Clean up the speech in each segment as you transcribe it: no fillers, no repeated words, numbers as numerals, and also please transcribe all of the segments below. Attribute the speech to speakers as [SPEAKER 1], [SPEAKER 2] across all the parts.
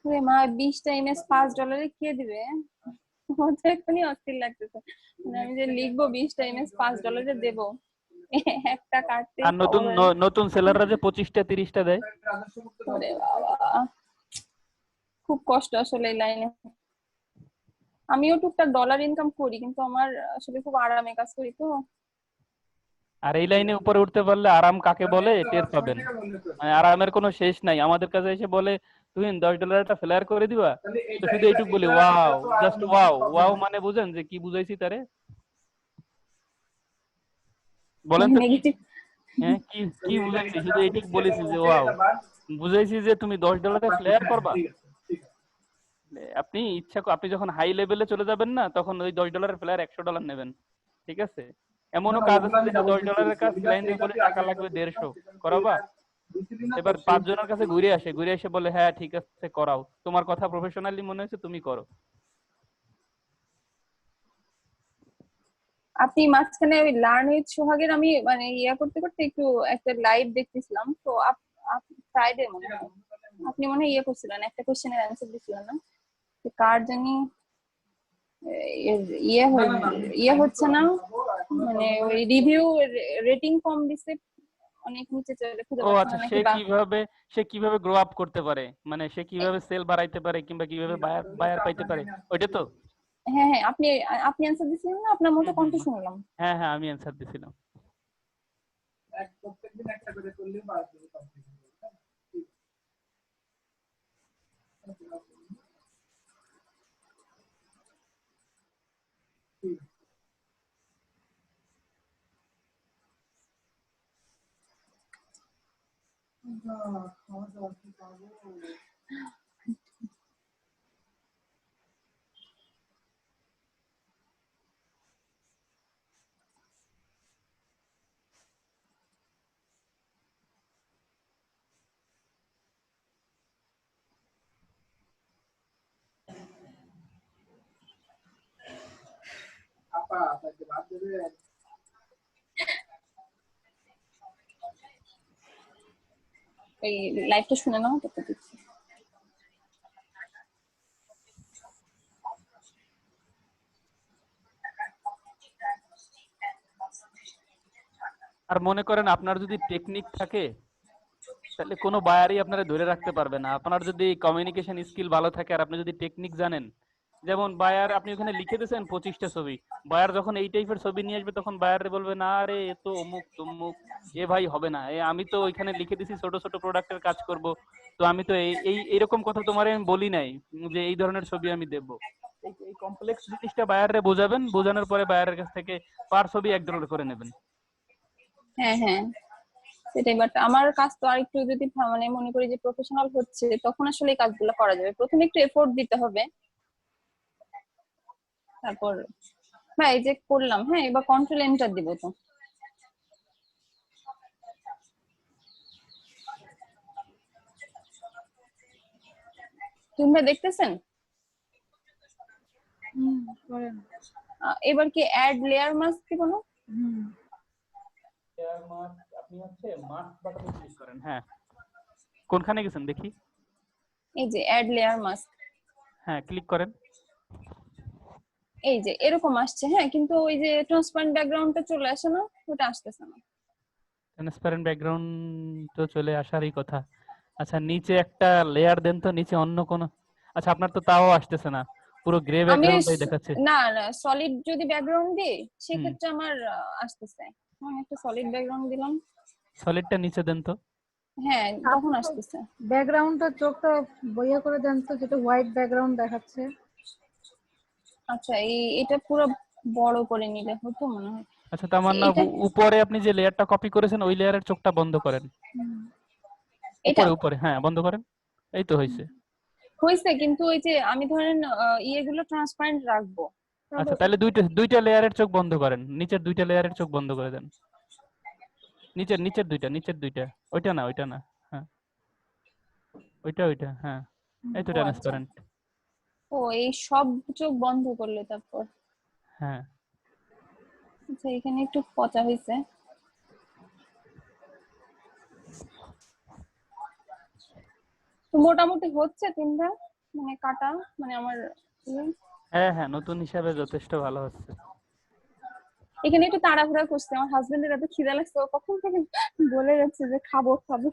[SPEAKER 1] ওরে মা, 20টা ইমেজ $5 কে দিবে? আমার তো এখনই অস্থির লাগতেছে। মানে আমি যে লিখবো 20টা ইমেজ $5 দেবো, একটা কাটতে
[SPEAKER 2] আর নতুন নতুন সেলাররা যে 25টা 30টা দেয়।
[SPEAKER 1] ওরে বাবা, খুব কষ্ট আসলে এই লাইনে। আমিও টুকটাক ডলার ইনকাম করি, কিন্তু আমার আসলে খুব আরামে কাজ করি তো।
[SPEAKER 2] আর এই লাইনে উপরে উঠতে পারলে আরাম কাকে বলে টের পাবেন। মানে আরামের কোনো শেষ নাই। আমাদের কাছে এসে বলে তুমি $10 একটা ফ্লেয়ার করে দিবা, তো শুধু এইটুকু বলি ওয়াও, জাস্ট ওয়াও। ওয়াও মানে বুঝেন যে কি বুঝাইছি তারে? বলেন তো কি?
[SPEAKER 1] নেগেটিভ।
[SPEAKER 2] হ্যাঁ, কি কি বুঝাইছি? শুধু এইটুকু বলেছি যে ওয়াও, বুঝাইছি যে তুমি $10 ফ্লেয়ার করবা। আপনি আপনি যখন হাই লেভেলে চলে যাবেন না, তখন ওই $10 ফ্লেয়ার $100 নেবেন। ঠিক আছে? এমনও কাজ আছে যেটা $10 কাজ, ক্লায়েন্টকে বলে টাকা লাগবে 150, করাবা? এবার 5 জনের কাছে ঘুরে আসে, ঘুরে এসে বলে হ্যাঁ ঠিক আছে করাও, তোমার কথা প্রফেশনালি মনে হচ্ছে, তুমি করো।
[SPEAKER 1] আপনি মাঝখানে ওই লার্ন উইথ সোহাগের আমি মানে করতে করতে একটু একটা লাইভ দেখতেছিলাম তো, ফ্রাইডে মনে হয় আপনি মনে হয় করছিলেন, একটা কোশ্চেনের অ্যান্সার দিছিলেন না? কার জানি হচ্ছে না, মানে ওই রিভিউ রেটিং কম দিছে, অনেক নিচে চলে, খুঁজে
[SPEAKER 2] ও
[SPEAKER 1] পাচ্ছে
[SPEAKER 2] আচ্ছা,
[SPEAKER 1] না নাকি বা।
[SPEAKER 2] সে কিভাবে গ্রো আপ করতে পারে, মানে সে কিভাবে সেল বাড়াইতে পারে কিংবা কিভাবে বায়ার বায়ার পাইতে পারে, ওইটা তো?
[SPEAKER 1] হ্যাঁ হ্যাঁ, আপনি আপনি অ্যান্সার দিছিলেন না, আপনার মতো
[SPEAKER 2] হুম হুম
[SPEAKER 1] কণ্ঠ
[SPEAKER 2] হুম।
[SPEAKER 1] শুনলাম।
[SPEAKER 2] হ্যাঁ হ্যাঁ, আমি অ্যান্সার দিছিলাম।
[SPEAKER 1] এই লাইভটা শুনে নাও তো দিচ্ছি।
[SPEAKER 2] আর মনে করেন আপনার যদি টেকনিক থাকে, তাহলে কোনো বায়ারই আপনারা ধরে রাখতে পারবে না। আপনার যদি কমিউনিকেশন স্কিল ভালো থাকে আর আপনি যদি টেকনিক জানেন, যেমন বায়ার আপনি ওখানে লিখে দিয়েছেন 25টা ছবি, বায়ার যখন এই টাইপের ছবি নিয়ে আসবে তখন বায়ারে বলবে না রে এ তো অমুক তমুক, এ ভাই হবে না, এ আমি তো ওইখানে লিখে দিছি ছোট ছোট প্রোডাক্টের কাজ করব, তো আমি তো এই এই এরকম কথা তোমারে আমি বলি নাই যে এই ধরনের ছবি আমি দেবো। এই এই কমপ্লেক্স জিনিসটা বায়ারে বোঝাবেন, বোঝানোর পরে বায়ারের কাছ থেকে পার ছবি $1 করে নেবেন।
[SPEAKER 1] হ্যাঁ হ্যাঁ, সেটাই। বাট আমার কাজ তো আর একটু যদি মানে মনে করি যে প্রফেশনাল হচ্ছে, তখন আসলে এই কাজগুলো করা যাবে। প্রথমে একটু এফোর্ট দিতে হবে, তারপর হ্যাঁ এই যে করলাম। হ্যাঁ, এবার কন্ট্রোল এন্টার দিব তো। তোমরা দেখতেছেন?
[SPEAKER 3] করেন।
[SPEAKER 1] এবার কি অ্যাড লেয়ার মাস্ক দিব না?
[SPEAKER 2] লেয়ার মাস্ক আপনি হচ্ছে মাস্ক বাটনে ক্লিক করেন। হ্যাঁ, কোনখানে গেছেন দেখি?
[SPEAKER 1] এই যে অ্যাড লেয়ার মাস্ক,
[SPEAKER 2] হ্যাঁ, ক্লিক করেন।
[SPEAKER 1] এই যে এরকম আসছে। হ্যাঁ, কিন্তু ওই যে ট্রান্সপারেন্ট ব্যাকগ্রাউন্ডটা চলে আসে না, ওটা আসতেছে না।
[SPEAKER 2] ট্রান্সপারেন্ট ব্যাকগ্রাউন্ড তো চলে আসারই কথা। আচ্ছা, নিচে একটা লেয়ার দেন তো, নিচে অন্য কোনো। আচ্ছা, আপনার তো তাও আসতেছে না, পুরো গ্রে
[SPEAKER 1] আমি
[SPEAKER 2] ব্যাকগ্রাউন্ডটাই দেখাচ্ছে।
[SPEAKER 1] না না, সলিড যদি ব্যাকগ্রাউন্ড দিই
[SPEAKER 2] হুম,
[SPEAKER 1] সেক্ষেত্রে আমার আসতেছে। আমি একটা সলিড ব্যাকগ্রাউন্ড দিলাম,
[SPEAKER 2] সলিডটা নিচে দেন তো।
[SPEAKER 1] হ্যাঁ তখন আসতেছে।
[SPEAKER 3] ব্যাকগ্রাউন্ডটা চোখটা বইয়া করে দেন তো, যেটা হোয়াইট ব্যাকগ্রাউন্ড দেখাচ্ছে।
[SPEAKER 1] আচ্ছা, এটা পুরো বড় করে নিলে হতো মনে হয়।
[SPEAKER 2] আচ্ছা, তার মানে
[SPEAKER 1] এটা
[SPEAKER 2] উপরে আপনি যে লেয়ারটা কপি করেছেন ওই লেয়ারের চোখটা বন্ধ করেন।
[SPEAKER 1] এটা
[SPEAKER 2] উপরে উপরে, হ্যাঁ বন্ধ করেন। এই তো হয়েছে।
[SPEAKER 1] হয়েছে, কিন্তু ওই যে আমি ধরেন ইয়েগুলো ট্রান্সপারেন্ট রাখবো।
[SPEAKER 2] আচ্ছা, তাহলে দুইটা দুইটা লেয়ারের চোখ বন্ধ করেন, নিচের দুইটা লেয়ারের চোখ বন্ধ করে দেন। নিচের নিচের দুইটা, ওইটা না ওইটা না। হ্যাঁ, ওইটা হ্যাঁ, এই তো
[SPEAKER 1] ও আচ্ছা,
[SPEAKER 2] ট্রান্সপারেন্ট।
[SPEAKER 1] ও এই সব চোখ বন্ধ করলে তারপর।
[SPEAKER 2] হ্যাঁ,
[SPEAKER 1] আচ্ছা, এখানে একটু পচা হয়েছে। তো মোটামুটি হচ্ছে তিনটা। মানে কাটা, মানে আমার
[SPEAKER 2] হ্যাঁ হ্যাঁ, নতুন হিসাবে যথেষ্ট ভালো হচ্ছে।
[SPEAKER 1] এখানে একটু তাড়াহুড়া করছে, আমার হাজবেন্ডের এত খিদা লাগছে, ও কখন থেকে বলে যাচ্ছে যে খাবো খাবো।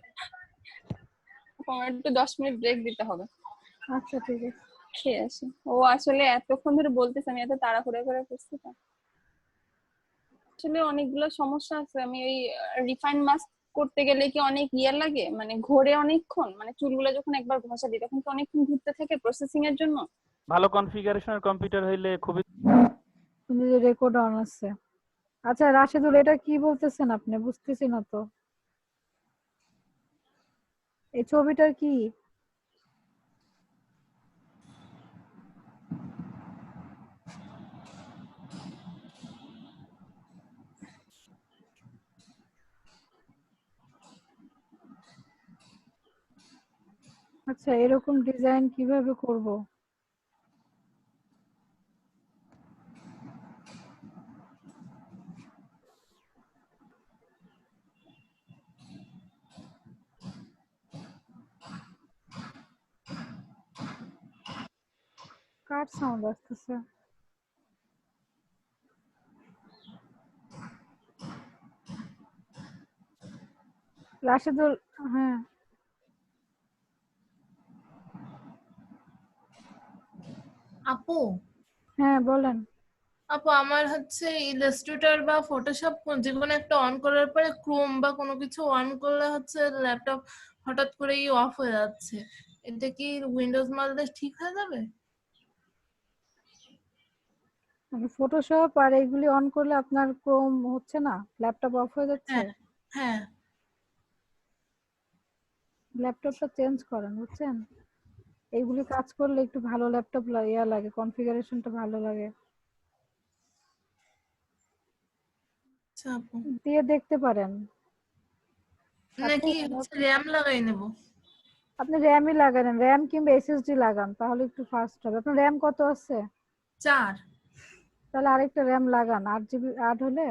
[SPEAKER 1] আমার একটু 10 মিনিট ব্রেক দিতে হবে,
[SPEAKER 3] আচ্ছা ঠিক আছে।
[SPEAKER 1] খেয়ে আসি। ও আসলে এতক্ষণ ধরে বলতেছে, আমি এত তাড়াহুড়া করে করছি তো। আসলে অনেকগুলো সমস্যা আছে। আমি ওই রিফাইন মাস্ক করতে গেলে কি অনেক লাগে, মানে ঘোরে অনেকক্ষণ, মানে চুলগুলো যখন একবার ঘষা দিই তখন তো অনেকক্ষণ ঘুরতে থাকে প্রসেসিং এর জন্য।
[SPEAKER 2] ভালো কনফিগারেশনের কম্পিউটার হইলে খুবই।
[SPEAKER 3] কিন্তু যে রেকর্ড অন আছে। আচ্ছা রাশেদুল, এটা কি বলতেছেন আপনি? বুঝতেছি না তো। এই ছবিটার কি? আচ্ছা এরকম ডিজাইন কিভাবে করব? কার সাউন্ড আসতেছে? রাশেদুল, হ্যাঁ
[SPEAKER 4] আপু
[SPEAKER 3] হ্যাঁ বলেন।
[SPEAKER 4] আপু আমার হচ্ছে ইলাস্ট্রেটর বা ফটোশপ যে কোনো একটা অন করার পরে ক্রোম বা কোনো কিছু অন করলে হচ্ছে ল্যাপটপ হঠাৎ করেই অফ হয়ে যাচ্ছে। এটা কি উইন্ডোজ মারলে ঠিক হয়ে যাবে?
[SPEAKER 3] মানে ফটোশপ আর এগুলি অন করলে আপনার ক্রোম হচ্ছে না, ল্যাপটপ অফ হয়ে যাচ্ছে?
[SPEAKER 4] হ্যাঁ হ্যাঁ।
[SPEAKER 3] ল্যাপটপটা চেঞ্জ করেন, বুঝছেন? এইগুলি কাজ করলে একটু ভালো ল্যাপটপ ইয়া লাগে, কনফিগারেশনটা ভালো লাগে।
[SPEAKER 4] আচ্ছা আপু,
[SPEAKER 3] দিয়ে দেখতে পারেন। আপনি
[SPEAKER 4] নাকি হচ্ছে র্যাম লাগাই নেব?
[SPEAKER 3] আপনি র্যামই লাগান, র্যাম কিংবা এসএসডি লাগান, তাহলে একটু ফাস্ট হবে। আপনার র্যাম কত আছে?
[SPEAKER 4] 4।
[SPEAKER 3] তাহলে আরেকটা র্যাম লাগান, 8 জিবি আট হলে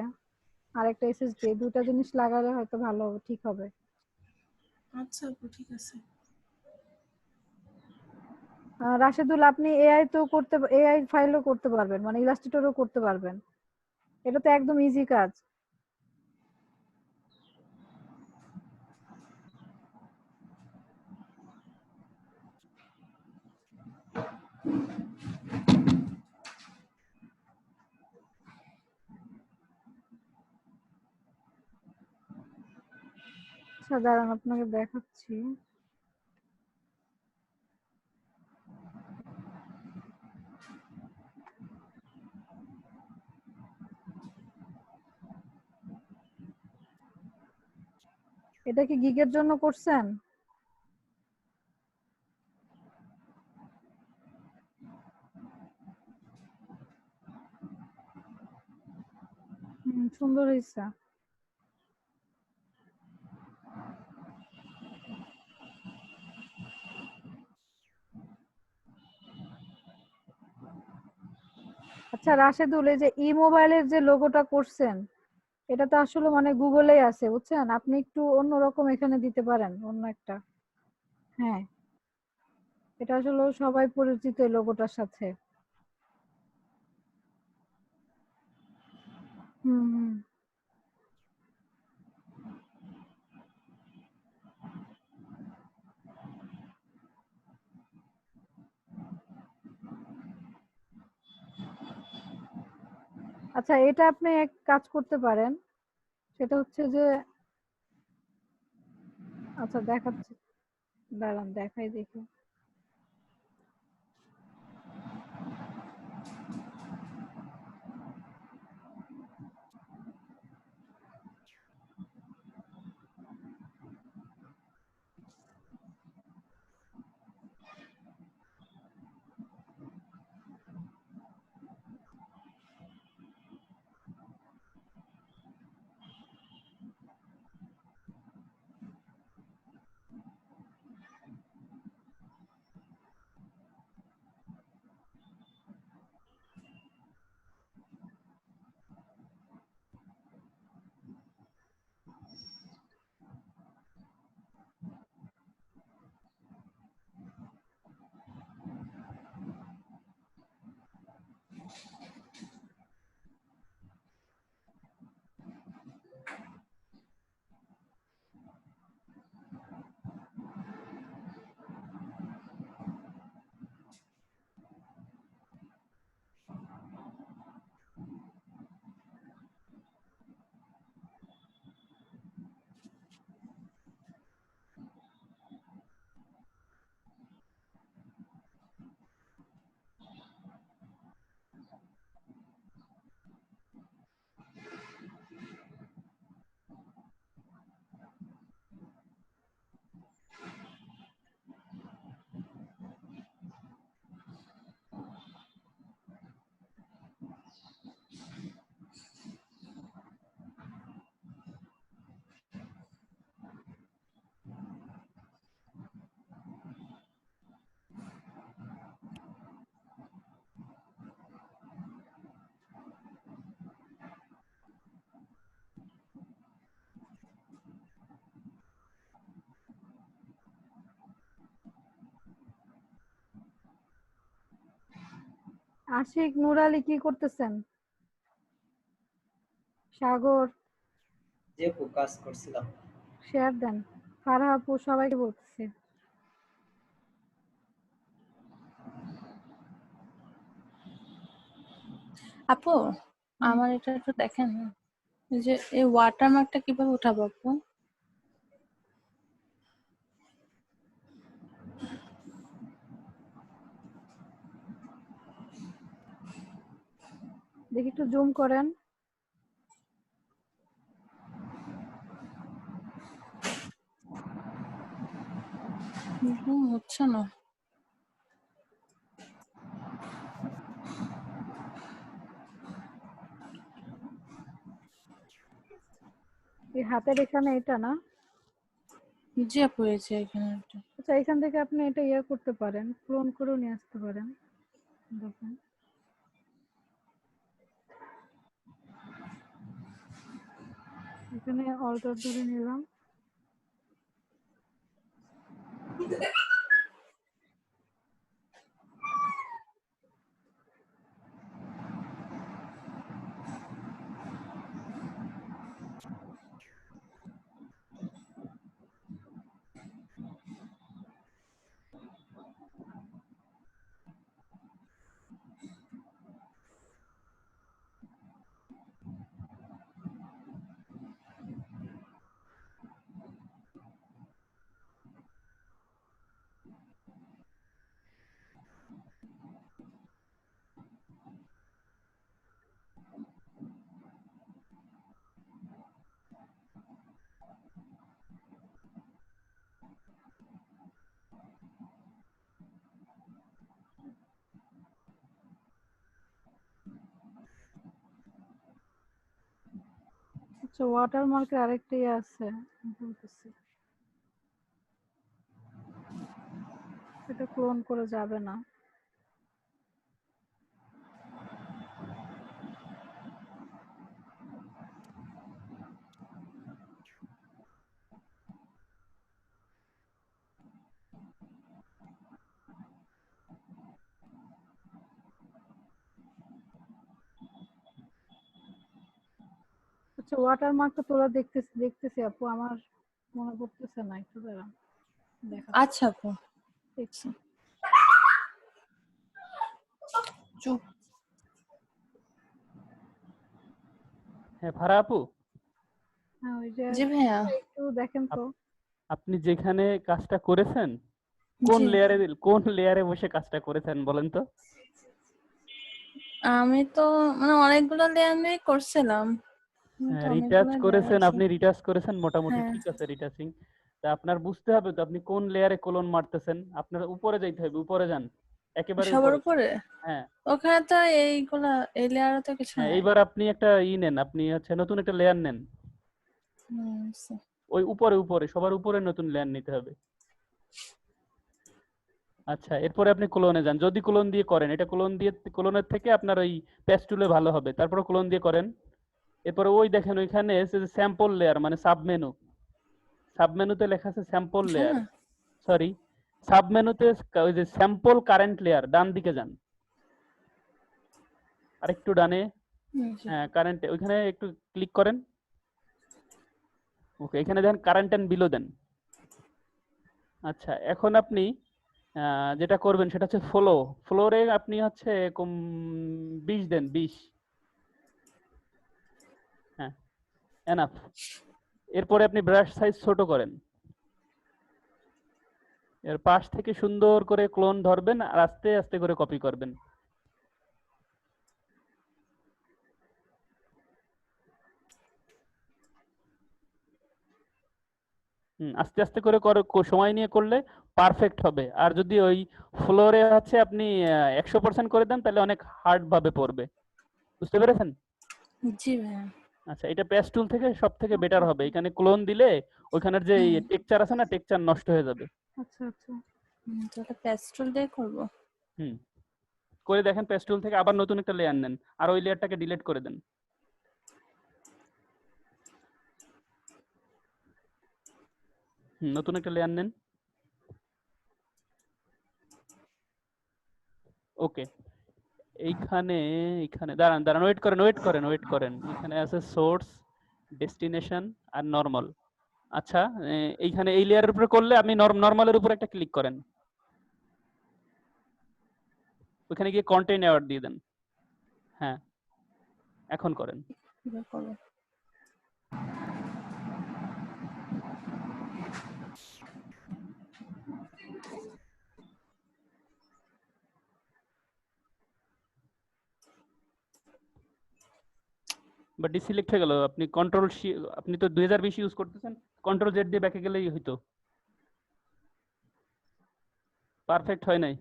[SPEAKER 3] আরেকটা এসএসডি, দুটা জিনিস লাগালে হয়তো ভালো হবে, ঠিক হবে।
[SPEAKER 4] আচ্ছা আপু ঠিক আছে।
[SPEAKER 3] রাশেদুল, আপনি এআই তো করতে, এআই ফাইলও করতে পারবেন, মানে ইলাস্ট্রেটরও করতে পারবেন। এটা তো একদম ইজি কাজ। আচ্ছা দাঁড়ান আপনাকে দেখাচ্ছি। এটা কি গিগের জন্য করছেন? সুন্দর হয়েছে। আচ্ছা রাশেদুল, এই যে ই মোবাইলের যে লোগোটা করছেন, এটা তো আসলে মানে গুগলেই আছে, বুঝছেন? আপনি একটু অন্যরকম এখানে দিতে পারেন, অন্য একটা। হ্যাঁ, এটা আসলে সবাই পরিচিত এই লোগোটার সাথে। হুম হুম। আচ্ছা এটা আপনি এক কাজ করতে পারেন, সেটা হচ্ছে যে, আচ্ছা দেখাচ্ছি, দাঁড়ান দেখাই দেখি। আশিক, নূর আলী কি করতেছেন? সাগর,
[SPEAKER 5] যে কাজ করছিলাম।
[SPEAKER 3] শেয়ার দেন। ফারহা আপু সবাইকে বলতেছে।
[SPEAKER 1] আপু আমার এটা একটু দেখেন, এই যে এই ওয়াটারমার্কটা কিভাবে উঠাবো আপু?
[SPEAKER 3] দেখি একটু জুম করেন।
[SPEAKER 1] হচ্ছে না।
[SPEAKER 3] এই হাতের এখানে এটা না?
[SPEAKER 1] জি আপু, এই যে এখানে একটা।
[SPEAKER 3] আচ্ছা, এখান থেকে আপনি এটা ইয়ে করতে পারেন, ক্লোন করেও নিয়ে আসতে পারেন। দেখেন, এখানে অল্টার ধরে নিলাম। আচ্ছা, ওয়াটারমার্কের আরেকটা ইয়ে আছে, বলতেছি। এটা ক্লোন করে যাবে না। আচ্ছা, ওয়াটারমার্কটা তোলা দেখতেছি আপু, আমার মনে পড়তেছে না, একটু দাঁড়ান দেখা।
[SPEAKER 1] আচ্ছা আপু, দেখছি। চুপ।
[SPEAKER 2] হ্যাঁ ফারা আপু,
[SPEAKER 3] হ্যাঁ, ওই যে
[SPEAKER 1] জি ভাইয়া।
[SPEAKER 3] একটু দেখেন তো।
[SPEAKER 2] আপনি যেখানে কাজটা করেছেন কোন
[SPEAKER 1] জি,
[SPEAKER 2] লেয়ারে বসে কাজটা করেছেন বলেন তো?
[SPEAKER 1] আমি তো মানে অনেকগুলো লেয়ার নিয়ে করছিলাম। আমি তো
[SPEAKER 2] রিটাচ
[SPEAKER 1] অনেকগুলো লেয়ার
[SPEAKER 2] করেছেন,
[SPEAKER 1] আছে।
[SPEAKER 2] আপনি রিটাচ করেছেন মোটামুটি
[SPEAKER 1] হ্যাঁ,
[SPEAKER 2] ঠিক আছে রিটাচিং। তা আপনার বুঝতে হবে তো আপনি কোন লেয়ারে কোলন মারতেছেন। আপনার উপরে যাইতে হবে, উপরে যান, একেবারে
[SPEAKER 1] সবার
[SPEAKER 2] উপরে।
[SPEAKER 1] উপরে।
[SPEAKER 2] হ্যাঁ
[SPEAKER 1] ওখানে তো এইগুলা, এই লেয়ারে তো কিছু
[SPEAKER 2] হ্যাঁ,
[SPEAKER 1] নাই।
[SPEAKER 2] এইবার আপনি একটা নেন, আপনি হচ্ছে নতুন একটা লেয়ার নেন।
[SPEAKER 1] আচ্ছা।
[SPEAKER 2] ওই উপরে উপরে সবার উপরে নতুন লেয়ার নিতে হবে। আচ্ছা, এরপরে আপনি ক্লোনে যান, যদি ক্লোন দিয়ে করেন, এটা ক্লোনের থেকে আপনার ওই প্যাচ টুলে ভালো হবে, তারপরে ক্লোন দিয়ে করেন। এরপরে ওই দেখেন ওইখানে স্যাম্পল লেয়ার মানে সাবমেনুতে লেখা আছে স্যাম্পল লেয়ার,
[SPEAKER 1] হ্যাঁ।
[SPEAKER 2] সরি সাবমেনুতে ওই যে স্যাম্পল কারেন্ট লেয়ার, ডান দিকে যান আরেকটু ডানে।
[SPEAKER 1] জি।
[SPEAKER 2] হ্যাঁ কারেন্ট, ওইখানে একটু ক্লিক করেন। ওকে, এখানে দেন কারেন্ট এন্ড বিলো দেন। আচ্ছা, এখন আপনি যেটা করবেন সেটা হচ্ছে ফ্লোরে আপনি হচ্ছে 20 দেন, 20। হ্যাঁ, এনাফ। এরপরে আপনি ব্রাশ সাইজ ছোট করেন, এর পাশ থেকে সুন্দর করে ক্লোন ধরবেন আর আস্তে আস্তে করে কপি করবেন। আস্তে আস্তে করে সময় নিয়ে করলে পারফেক্ট হবে। আর যদি ওই ফ্লোরে হচ্ছে আপনি 100% করে দেন তাহলে অনেক হার্ড ভাবে পড়বে। বুঝতে পেরেছেন?
[SPEAKER 1] জি ভাইয়া।
[SPEAKER 2] আচ্ছা, এটা পেজ টুল থেকে সব থেকে বেটার হবে। এখানে ক্লোন দিলে ওইখানের যে
[SPEAKER 1] হুম।
[SPEAKER 2] টেক্সচার আছে না, টেক্সচার নষ্ট হয়ে যাবে।
[SPEAKER 3] আচ্ছা আচ্ছা,
[SPEAKER 1] তাহলে প্যাস্টেল দিয়ে করবো।
[SPEAKER 2] হুম, করে দেখেন পেজ টুল থেকে, আবার নতুন একটা লেয়ার নেন আর ওই লেয়ারটাকে ডিলিট করে দেন। নতুন একটা লেয়ার নেন। ওকে, এইখানে এইখানে দাঁড়ান দাঁড়ান ওয়েট করেন এখানে আছে সোর্স, ডেস্টিনেশন আর নরমাল। আচ্ছা, এইখানে এই লেয়ারের উপরে করলে আপনি নরমালের উপর একটা ক্লিক করেন, ওখানে গিয়ে কন্টেন্ট অ্যাওয়ার্ড দিয়ে দেন। হ্যাঁ, এখন করেন।
[SPEAKER 1] কিভাবে করবো?
[SPEAKER 2] বাট ডিসিলেক্ট হয়ে গেল। আপনি আপনি তো 2020 ইউজ করতেছেন, কন্ট্রোল জেড দিয়ে ব্যাকে গেলেই হইতো। পারফেক্ট হয় নাই।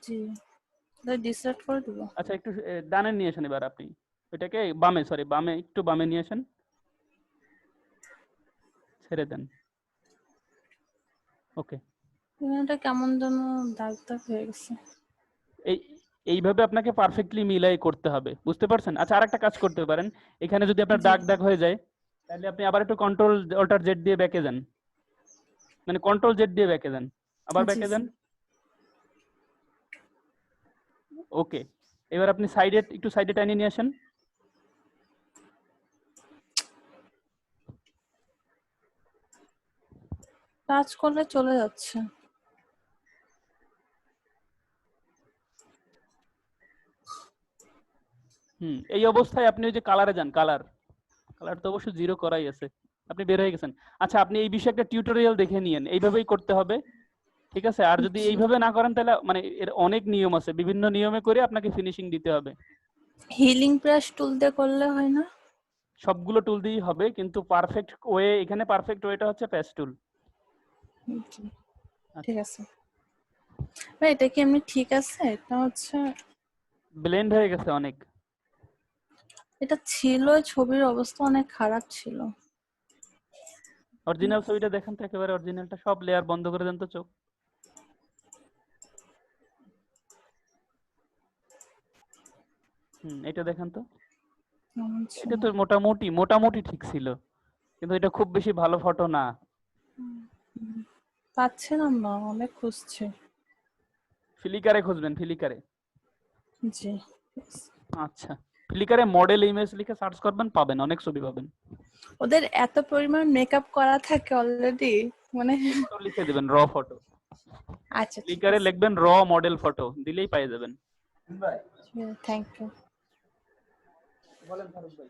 [SPEAKER 1] জি, ডিসেক্ট করে দিব।
[SPEAKER 2] আচ্ছা, একটু ডানে নিয়ে আসেন এবার আপনি এটাকে, বামে বামে একটু বামে নিয়ে আসেন, ছেড়ে দেন। ওকে,
[SPEAKER 1] এটা কেমন যেন দাগ দাগ হয়ে গেছে।
[SPEAKER 2] এই এইভাবে আপনাকে পারফেক্টলি মিলাই করতে হবে, বুঝতে পারছেন? আচ্ছা, আরেকটা কাজ করতে পারেন, এখানে যদি আপনার
[SPEAKER 1] জি।
[SPEAKER 2] দাগ দাগ হয়ে যায় তাহলে আপনি আবার একটু কন্ট্রোল অল্টার জেড দিয়ে ব্যাকে যান, মানে কন্ট্রোল জেড দিয়ে ব্যাকে যান, আবার
[SPEAKER 1] জি,
[SPEAKER 2] ব্যাকে
[SPEAKER 1] জি।
[SPEAKER 2] যান। ওকে, এবার আপনি একটু সাইডে টানিয়ে নিয়ে আসেন।
[SPEAKER 1] টাচ করলে চলে যাচ্ছে।
[SPEAKER 2] এই অবস্থায় আপনি ওই যে কালারে যান, কালার তো অবশ্য 0 করাই আছে, আপনি বের হয়ে গেছেন। আচ্ছা, আপনি এই বিষয়ে একটা টিউটোরিয়াল দেখে নিয়েন, এইভাবেই করতে হবে, ঠিক আছে? আর যদি
[SPEAKER 1] জি।
[SPEAKER 2] এইভাবে না করেন তাহলে মানে এর অনেক নিয়ম আছে, বিভিন্ন নিয়মে করে আপনাকে ফিনিশিং দিতে হবে।
[SPEAKER 1] হিলিং ব্রাশ টুল দিয়ে করলে হয় না?
[SPEAKER 2] সবগুলো টুল দিয়েই হবে, কিন্তু পারফেক্ট ওয়ে, এখানে পারফেক্ট ওয়েটা হচ্ছে প্যাচ টুল।
[SPEAKER 1] জি, ঠিক আছে। ভাই এটা কি এমনি ঠিক আছে? এটা হচ্ছে,
[SPEAKER 2] ব্লেন্ড হয়ে গেছে অনেক।
[SPEAKER 1] এটা ছিল, ছবির অবস্থা অনেক খারাপ ছিল।
[SPEAKER 2] অরিজিনাল ছবিটা দেখেন তো, একেবারে অরিজিনালটা, সব লেয়ার বন্ধ করে দেন তো চোখ। এটা দেখেন তো,
[SPEAKER 1] কেমন ছিল?
[SPEAKER 2] এটা তো মোটামুটি ঠিক ছিল, কিন্তু এটা খুব বেশি ভালো ফটো না।
[SPEAKER 1] পাচ্ছিলাম না, অনেক খুঁজছি।
[SPEAKER 2] ফ্লিকারে খুঁজবেন, ফ্লিকারে।
[SPEAKER 1] জি।
[SPEAKER 2] আচ্ছা, ফ্লিকারে মডেল ইমেজ লিখে সার্চ করবেন, পাবেন, অনেক ছবি পাবেন।
[SPEAKER 1] ওদের এত পরিমাণ মেকআপ করা থাকে অলরেডি, মানে
[SPEAKER 2] ফটো লিখে দিবেন, র ফটো।
[SPEAKER 1] আচ্ছা ঠিক
[SPEAKER 2] ফ্লিকারে
[SPEAKER 1] আছে,
[SPEAKER 2] লিখবেন র মডেল ফটো, দিলেই পেয়ে যাবেন।
[SPEAKER 1] Thank you.
[SPEAKER 2] বলেন ফারুক ভাই।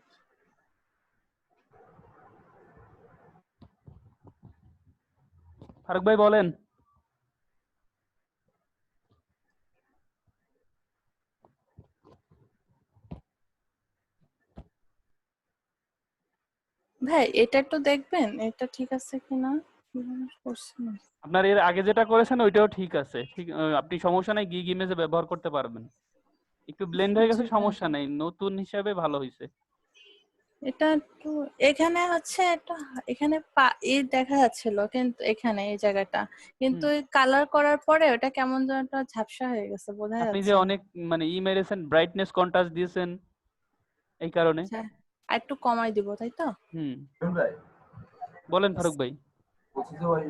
[SPEAKER 2] ফারুক ভাই বলেন।
[SPEAKER 1] ভাই এটা একটু দেখবেন, এটা ঠিক আছে কিনা, করছি না।
[SPEAKER 2] আপনার এর আগে যেটা করেছেন ওইটাও ঠিক আছে, ঠিক, আপনি সমস্যা নাই, গিগ ইমেজে ব্যবহার করতে পারবেন। একটু ব্লেন্ড হয়ে গেছে,
[SPEAKER 1] জি ভাই।
[SPEAKER 2] সমস্যা নাই, নতুন হিসাবে ভালো হয়েছে।
[SPEAKER 1] এটা একটু, এখানে হচ্ছে একটা, এখানে এই দেখা যাচ্ছিল, কিন্তু এখানে এই জায়গাটা, কিন্তু কালার করার পরে ওটা কেমন যেন একটা ঝাপসা হয়ে গেছে, বোঝা
[SPEAKER 2] আপনি যে
[SPEAKER 1] যাচ্ছে না।
[SPEAKER 2] অনেক মানে মেরেছেন, ব্রাইটনেস কন্ট্রাস্ট দিয়েছেন, এই কারণে।
[SPEAKER 1] আচ্ছা, আর একটু কমাই দিব, তাই তো?
[SPEAKER 5] ভাই
[SPEAKER 2] বলেন ফারুক ভাই।
[SPEAKER 5] বলছি যে ওই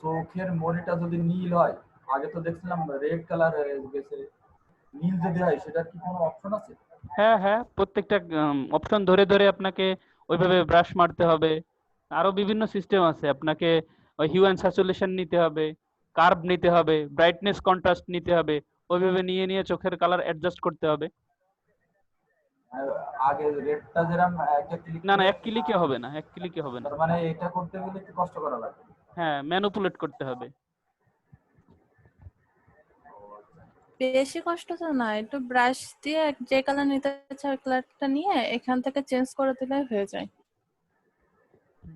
[SPEAKER 5] চোখের মনিটা যদি নীল হয়, আগে তো দেখছিলাম রেড কালার গেছে, নীল যদি হয় সেটার কি কোনো অপশন আছে?
[SPEAKER 2] হ্যাঁ হ্যাঁ, প্রত্যেকটা অপশন ধরে ধরে আপনাকে ওইভাবে ব্রাশ মারতে হবে। আরো বিভিন্ন সিস্টেম আছে, আপনাকে ওই হিউ অ্যান্ড স্যাচুরেশন নিতে হবে, কার্ভ নিতে হবে, ব্রাইটনেস কন্ট্রাস্ট নিতে হবে, ওইভাবে নিয়ে নিয়ে চোখের কালার অ্যাডজাস্ট করতে হবে।
[SPEAKER 5] আগে রেডটা যেরকম একটা ক্লিক
[SPEAKER 2] না না,
[SPEAKER 5] করে,
[SPEAKER 2] এক ক্লিকে হবে না, এক ক্লিকে হবে না।
[SPEAKER 5] তার মানে এটা করতে গেলে একটু কষ্ট করা লাগে।
[SPEAKER 2] হ্যাঁ, ম্যানিপুলেট করতে হবে।
[SPEAKER 1] বেশি কষ্ট তো না, একটু ব্রাশ দিয়ে যে কালার নিতে চাই ওই কালারটা নিয়ে এখান থেকে চেঞ্জ করে দিলে হয়ে যায়।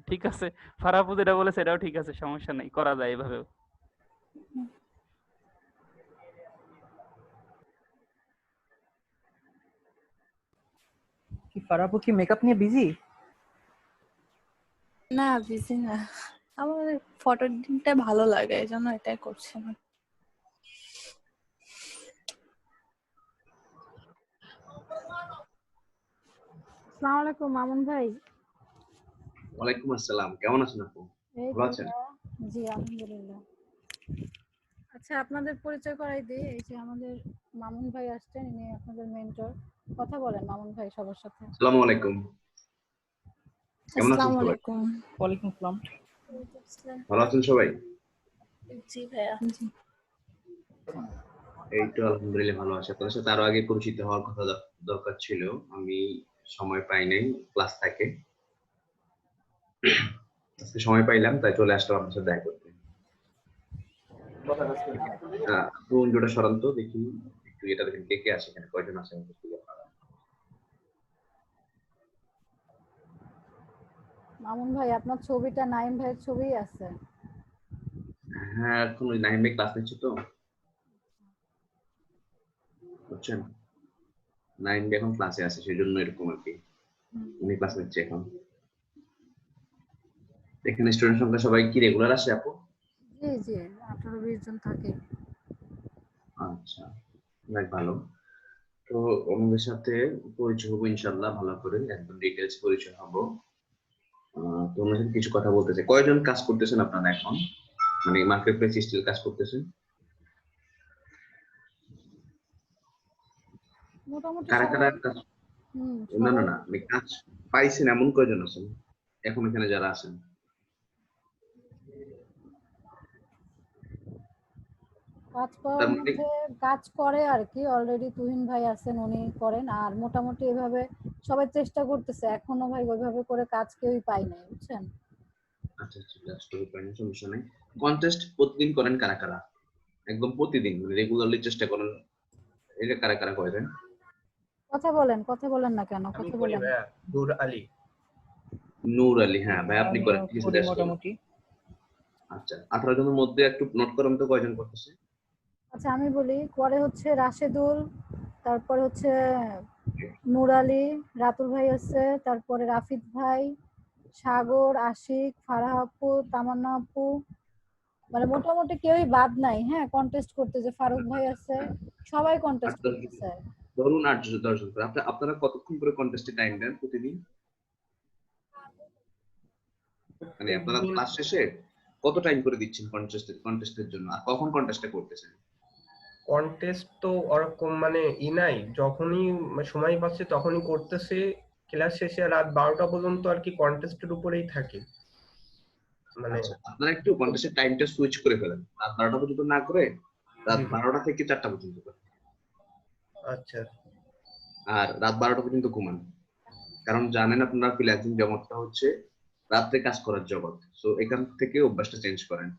[SPEAKER 2] ঠিক আছে, ফারাপু যেটা বলেছে এটাও ঠিক আছে, সমস্যা নেই, করা যায় এভাবেও।
[SPEAKER 6] কি ফারাপু কি মেকআপ নিয়ে বিজি?
[SPEAKER 1] না বিজি না, আমার ফটো এডিটিংটা ভালো লাগে, এই জন্য এটাই করছি না।
[SPEAKER 3] আসসালামু আলাইকুম মামুন ভাই।
[SPEAKER 7] ওয়ালাইকুম আসসালাম, কেমন আছেন আপু?
[SPEAKER 3] এই
[SPEAKER 7] ভালো
[SPEAKER 3] তো
[SPEAKER 7] আছেন?
[SPEAKER 3] জি আলহামদুলিল্লাহ। আচ্ছা আপনাদের পরিচয় করাই দিই, এই যে আমাদের মামুন ভাই আসছেন, ইনি আপনাদের মেন্টর। কথা বলেন মামুন ভাই সবার সাথে।
[SPEAKER 7] আসসালামু আলাইকুম। কেমন আছেন
[SPEAKER 1] আসসালামু
[SPEAKER 7] সবাই?
[SPEAKER 1] আলাইকুম।
[SPEAKER 6] ওয়ালাইকুম আসসালাম।
[SPEAKER 7] ভালো আছেন সবাই?
[SPEAKER 4] জি ভাইয়া।
[SPEAKER 7] এই তো আলহামদুলিল্লাহ ভালো আছি। আপনাদের সাথে আরো আগে পরিচিত হওয়ার কথা দরকার ছিল, আমি সময় পাই নাই, ক্লাস থাকে। আজকে সময় পাইলাম তাই চলে আসলাম আপনার সাথে দেখা করতে। তো উইন্ডোটা সরান তো দেখি, একটু এটা দেখেন কে কে আছে এখানে, কয়জন আছে আপনারা?
[SPEAKER 3] মামুন ভাই আপনার ছবিটা নাইম ভাইয়ের ছবিই আছে।
[SPEAKER 7] হ্যাঁ, এখন ওই 9 মে ক্লাস নিচ্ছে তো, বুঝছেন? 9 মে এখন ক্লাসে আছে, সেজন্য এরকম আর কি। উনি ক্লাস নিচ্ছে এখন। এখানে স্টুডেন্ট সংখ্যা সবাই কি রেগুলার আসে আপু?
[SPEAKER 3] জি জি 18-20 জন থাকে।
[SPEAKER 7] আচ্ছা, অনেক ভালো। তো আমাদের সাথে পরিচয় হবো ইনশাল্লাহ, ভালো করে একদম ডিটেলস পরিচয় হবো। তো ওনার সাথে কিছু কথা বলতে চাই। কয়জন কাজ করতেছেন আপনারা এখন, মানে মার্কেট প্লেস স্টিল কাজ করতেছেন?
[SPEAKER 3] মোটামুটি
[SPEAKER 7] কারা কারা
[SPEAKER 3] সবাই।
[SPEAKER 7] কাজ? না না
[SPEAKER 3] সবাই
[SPEAKER 7] না, মানে কাজ পাইছেন এমন কয়জন আছেন এখন এখানে যারা আছেন?
[SPEAKER 3] কাজ করার
[SPEAKER 7] তার মানে
[SPEAKER 3] মধ্যে কাজ করে আর কি, অলরেডি তুহিন ভাই আছেন, উনি করেন। আর মোটামুটি এভাবে সবাই চেষ্টা করতেছে, এখনো ভাই ওইভাবে করে কাজ কেউই পাই নাই, বুঝছেন।
[SPEAKER 7] আচ্ছা আচ্ছা, লাস্ট পয়েন্ট, সমস্যা নাই। কন্টেস্ট প্রতিদিন করেন কারা কারা? একদম প্রতিদিন মানে রেগুলারলি চেষ্টা করেন, এটা কারা কারা করেন?
[SPEAKER 3] কথা বলেন না কেন,
[SPEAKER 8] আমি
[SPEAKER 3] কথা
[SPEAKER 8] করি
[SPEAKER 3] বলেন।
[SPEAKER 8] ভাইয়া, নূর আলী।
[SPEAKER 7] নূর আলী, হ্যাঁ ভাই আপনি করেন,
[SPEAKER 6] আমিও
[SPEAKER 7] কিছু
[SPEAKER 6] করি মোটামুটি।
[SPEAKER 7] আচ্ছা, 18 জনের মধ্যে একটু নোট করেন তো কয়জন করতেছে?
[SPEAKER 3] আচ্ছা আমি বলি, পরে হচ্ছে রাশেদুল, তারপরে হচ্ছে নূর আলী, রাতুল ভাই আছে, তারপরে রাফিদ ভাই, সাগর, আশিক, ফারাহ আপু, তামান্না আপু, মানে মোটামুটি কেউই বাদ নাই। হ্যাঁ, কন্টেস্ট করতে যে ফারুক ভাই আছে, সবাই কন্টেস্ট
[SPEAKER 7] আপনার
[SPEAKER 3] করতেছে।
[SPEAKER 7] ধরুন 8 জন 10 জন করে, আপনারা কতক্ষণ করে কন্টেস্টে টাইম দেন প্রতিদিন? মানে আপনারা
[SPEAKER 8] প্রত্যেকদিন
[SPEAKER 7] ক্লাস শেষে কত টাইম করে দিচ্ছেন কন্টেস্টের জন্য, আর কখন কন্টেস্টে করতেছেন?
[SPEAKER 8] কন্টেস্ট তো ওরকম মানে নাই, যখনই সময় পাচ্ছে তখনই করতেছে। ক্লাস শেষে রাত 12টা পর্যন্ত আর কি কন্টেস্টের উপরেই থাকে মানে।
[SPEAKER 7] আচ্ছা, আপনারা একটু কন্টেস্টের টাইমটা সুইচ করে ফেলেন, রাত 12টা পর্যন্ত না করে রাত
[SPEAKER 8] জি,
[SPEAKER 7] 12টা থেকে 4টা পর্যন্ত করেন,
[SPEAKER 8] আচ্ছা
[SPEAKER 7] আর রাত 12টা পর্যন্ত ঘুমান। কারণ জানেন আপনারা ফ্রিল্যান্সিং জগৎটা হচ্ছে রাত্রে কাজ করার জগৎ, সো এখান থেকে অভ্যাসটা চেঞ্জ করেন।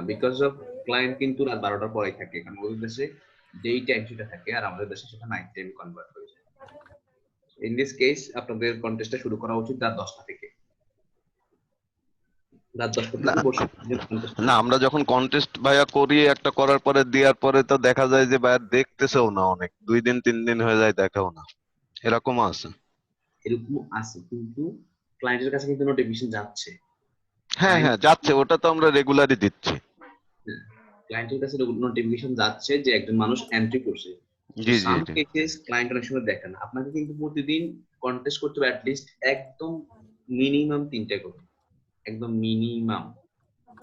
[SPEAKER 7] বিকজ অফ ক্লায়েন্ট কিন্তু রাত 12টার পরে থাকে, কারণ ওদের দেশে যেই টাইম সেটা থাকে, আর আমাদের দেশে সেটা নাইট টাইম কনভার্ট হয়ে যায়। ইন দিস কেস আপনাদের কন্টেস্টটা শুরু করা উচিত রাত 10টা থেকে। রাত 10টা
[SPEAKER 9] না
[SPEAKER 7] থেকে বসে কন্টেস্ট।
[SPEAKER 9] না, আমরা যখন কন্টেস্ট ভাইয়া করি, একটা করার পরে দেওয়ার পরে তো দেখা যায় যে ভাইয়া দেখতেছেও না, অনেক 2 দিন 3 দিন হয়ে যায় দেখাও না, এরকমও আছে।
[SPEAKER 7] এরকম আছে, কিন্তু ক্লায়েন্টের কাছে কিন্তু নোটিফিকেশন যাচ্ছে।
[SPEAKER 9] হ্যাঁ হ্যাঁ যাচ্ছে, ওটা তো আমরা রেগুলারই দিচ্ছি।
[SPEAKER 7] ক্লায়েন্টের কাছে নোটিফিকেশন যাচ্ছে যে একজন মানুষ এন্ট্রি করছে।
[SPEAKER 9] জি জি
[SPEAKER 7] সাম
[SPEAKER 9] জি
[SPEAKER 7] কেসেস ক্লায়েন্ট অনেক সময় দেখেন, আপনাকে কিন্তু প্রতিদিন কন্টেস্ট করতে হবে অ্যাটলিস্ট একদম মিনিমাম 3টে করে, একদম মিনিমাম।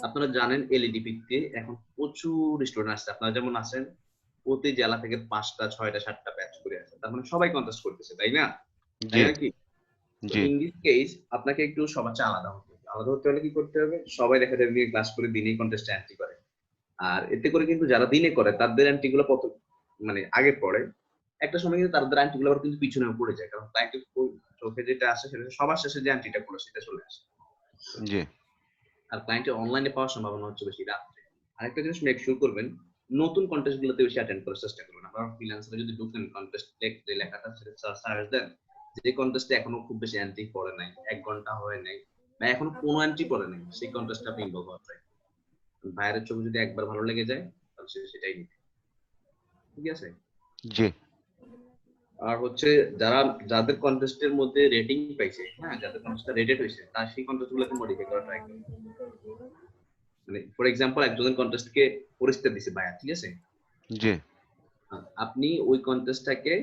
[SPEAKER 7] আপনারা জানেন এলইডিপি তে এখন প্রচুর স্টুডেন্ট আসছে, আপনারা যেমন আছেন প্রতি জেলা থেকে 5টা 6টা 7টা ব্যাচ করে আছে, তার মানে সবাই কন্টেস্ট করতেছে, তাই না? তাই
[SPEAKER 9] জি
[SPEAKER 7] না কি?
[SPEAKER 9] জি
[SPEAKER 7] ইন দিস কেস আপনাকে একটু সবার চেয়ে আলাদা হতে হবে। আলাদা হতে হলে কি করতে হবে? সবাই দেখা যাবে দিয়ে ক্লাস করে দিনেই কন্টেস্টে এন্ট্রি করে, আর এতে করে কিন্তু যারা দিনে করে তাদের এন্ট্রি গুলো মানে আগে পড়ে, একটা সময় কিন্তু তাদের এন্ট্রি গুলো আবার কিন্তু পিছনে পড়ে যায়, কারণ ক্লায়েন্টের চোখে যেটা আসে সেটা সবার শেষে যে এন্ট্রিটা করে সেটা চলে আসে।
[SPEAKER 9] জি
[SPEAKER 7] আর ক্লায়েন্টের অনলাইনে পাওয়ার সম্ভাবনা হচ্ছে বেশি রাত্রে। আরেকটা জিনিস মেক শিওর করবেন, নতুন কন্টেস্ট গুলোতে বেশি অ্যাটেন্ড করার চেষ্টা করবেন। আপনারা ফ্রিল্যান্সারে যদি ঢুকেন, কন্টেস্ট যে লেখাটা সেটা সার্চ দেন, যে কন্টেস্টে এখনো খুব বেশি এন্ট্রি পড়ে নাই, 1 ঘন্টা হয় নাই বা এখনো কোনো এন্ট্রি পড়ে নাই, সেই কন্টেস্টটা আপনি ইনভলভ হওয়া চাই। ভাইয়ের ছবি যদি একবার ভালো লেগে যায় তাহলে সে সেটাই নিবে, ঠিক আছে?
[SPEAKER 9] জি
[SPEAKER 7] আর হচ্ছে যারা যাদের কন্টেস্টের মধ্যে রেটিং পাইছে, হ্যাঁ যাদের কন্টেস্টটা রেটেড হয়েছে, তার সেই কন্টেস্ট গুলোকে মডিফাই করা ট্রাই করুন। মানে ফর এক্সাম্পল একজনের কন্টেস্টকে পরিষ্কার দিছে ভাইয়া, ঠিক আছে?
[SPEAKER 9] জি
[SPEAKER 7] আপনি ওই কন্টেস্টটাকে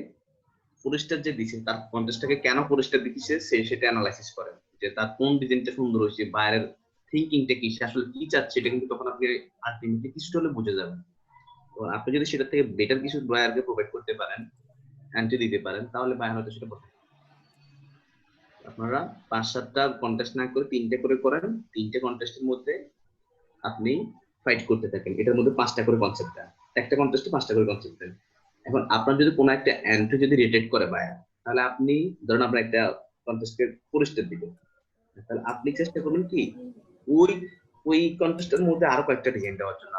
[SPEAKER 7] পরিষ্কার যে দিছে, তার কন্টেস্টটাকে কেন পরিষ্কার দিচ্ছে সেটা অ্যানালাইসিস করেন, যে তার কোন ডিজাইনটা সুন্দর হয়েছে, বাইরের থিঙ্কিংটা কি, সে আসলে কি চাচ্ছে, এটা কিন্তু তখন আপনি আলটিমেটলি কিছুটা হলে বুঝে যাবেন। তো আপনি যদি সেটা থেকে বেটার কিছু বায়ারকে প্রোভাইড করতে পারেন, এন্ট্রি দিতে পারেন, তাহলে বায়ার হয়তো সেটা পছন্দ করবে। আপনারা 5-7টা কন্টেস্ট না করে 3টে করে করেন, 3টে কন্টেস্টের মধ্যে আপনি ফাইট করতে থাকেন, এটার মধ্যে 5টা করে কনসেপ্ট দেন, একটা কন্টেস্টে 5টা করে কনসেপ্ট দেন। এখন আপনার যদি কোনো একটা এন্ট্রি যদি রিটেট করে বায়ার, তাহলে আপনি ধরুন আপনার একটা কন্টেস্টের 4 স্টার দিবেন, তাহলে আপনি চেষ্টা করবেন কি ওই ওই কন্টেস্টের মধ্যে আরো কয়েকটা ডিজাইন দেওয়ার জন্য,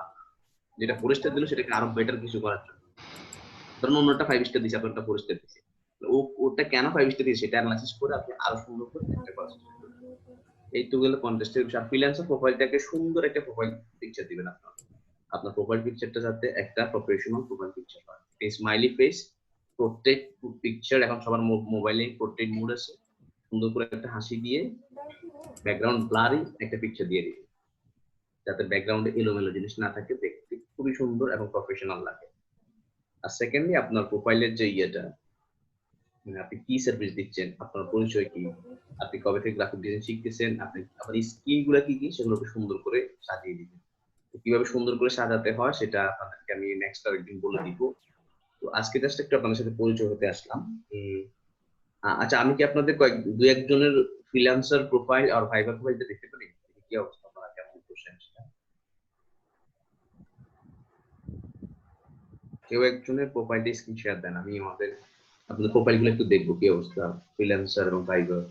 [SPEAKER 7] যেটা 4 স্টার দিল সেটাকে আরো বেটার কিছু করার জন্য। ধরুন অন্যটা 5 স্টার দিছে, আপনারটা 4 স্টার দিছে, ওটা কেন 5 স্টার দিছে সেটা অ্যানালাইসিস করে আপনি আরো সুন্দর করে একটা করার চেষ্টা করবেন। এই তো গেল কন্টেস্টের বিষয়। ফ্রিল্যান্সার প্রোফাইলটাকে সুন্দর একটা প্রোফাইল পিকচার দিবেন আপনার। আপনার প্রোফাইল পিকচারটা যাতে একটা প্রফেশনাল প্রোফাইল পিকচার হয়, স্মাইলি ফেস, পোর্ট্রেট পিকচার, এখন সবার মোবাইলে পোর্ট্রেট মোড আছে, সুন্দর করে একটা হাসি দিয়ে ব্যাকগ্রাউন্ড ব্লারি একটা পিকচার দিয়ে দিবেন, যাতে ব্যাকগ্রাউন্ডে এলোমেলো জিনিস না থাকে, দেখতে খুবই সুন্দর এবং প্রফেশনাল লাগে। আর সেকেন্ডলি আপনার প্রোফাইলের যে ইয়েটা, মানে আপনি কি সার্ভিস দিচ্ছেন, আপনার পরিচয় কি, আপনি কবে থেকে গ্রাফিক ডিজাইন শিখতেছেন, আপনি আপনার স্কিল গুলা কি কি, সেগুলোকে সুন্দর করে সাজিয়ে দিবেন। কিভাবে সুন্দর করে সাজাতে হয় সেটা আপনাদেরকে আমি নেক্সট আরেকদিন বলে দিব। তো আজকে জাস্ট একটু আপনাদের সাথে পরিচয় হতে আসলাম। আচ্ছা, আমি কি আপনাদের দুই একজনের ফ্রিল্যান্সার প্রোফাইল আর ফাইবার প্রোফাইলটা দেখতে পারি? কি অবস্থা, আপনারা কেমন করছেন সেটা? কেউ একজনের প্রোফাইলটা স্ক্রিন শেয়ার দেন, আমি আমাদের আপনাদের প্রোফাইলগুলো একটু দেখবো কি অবস্থা ফ্রিল্যান্সার এবং ফাইবার।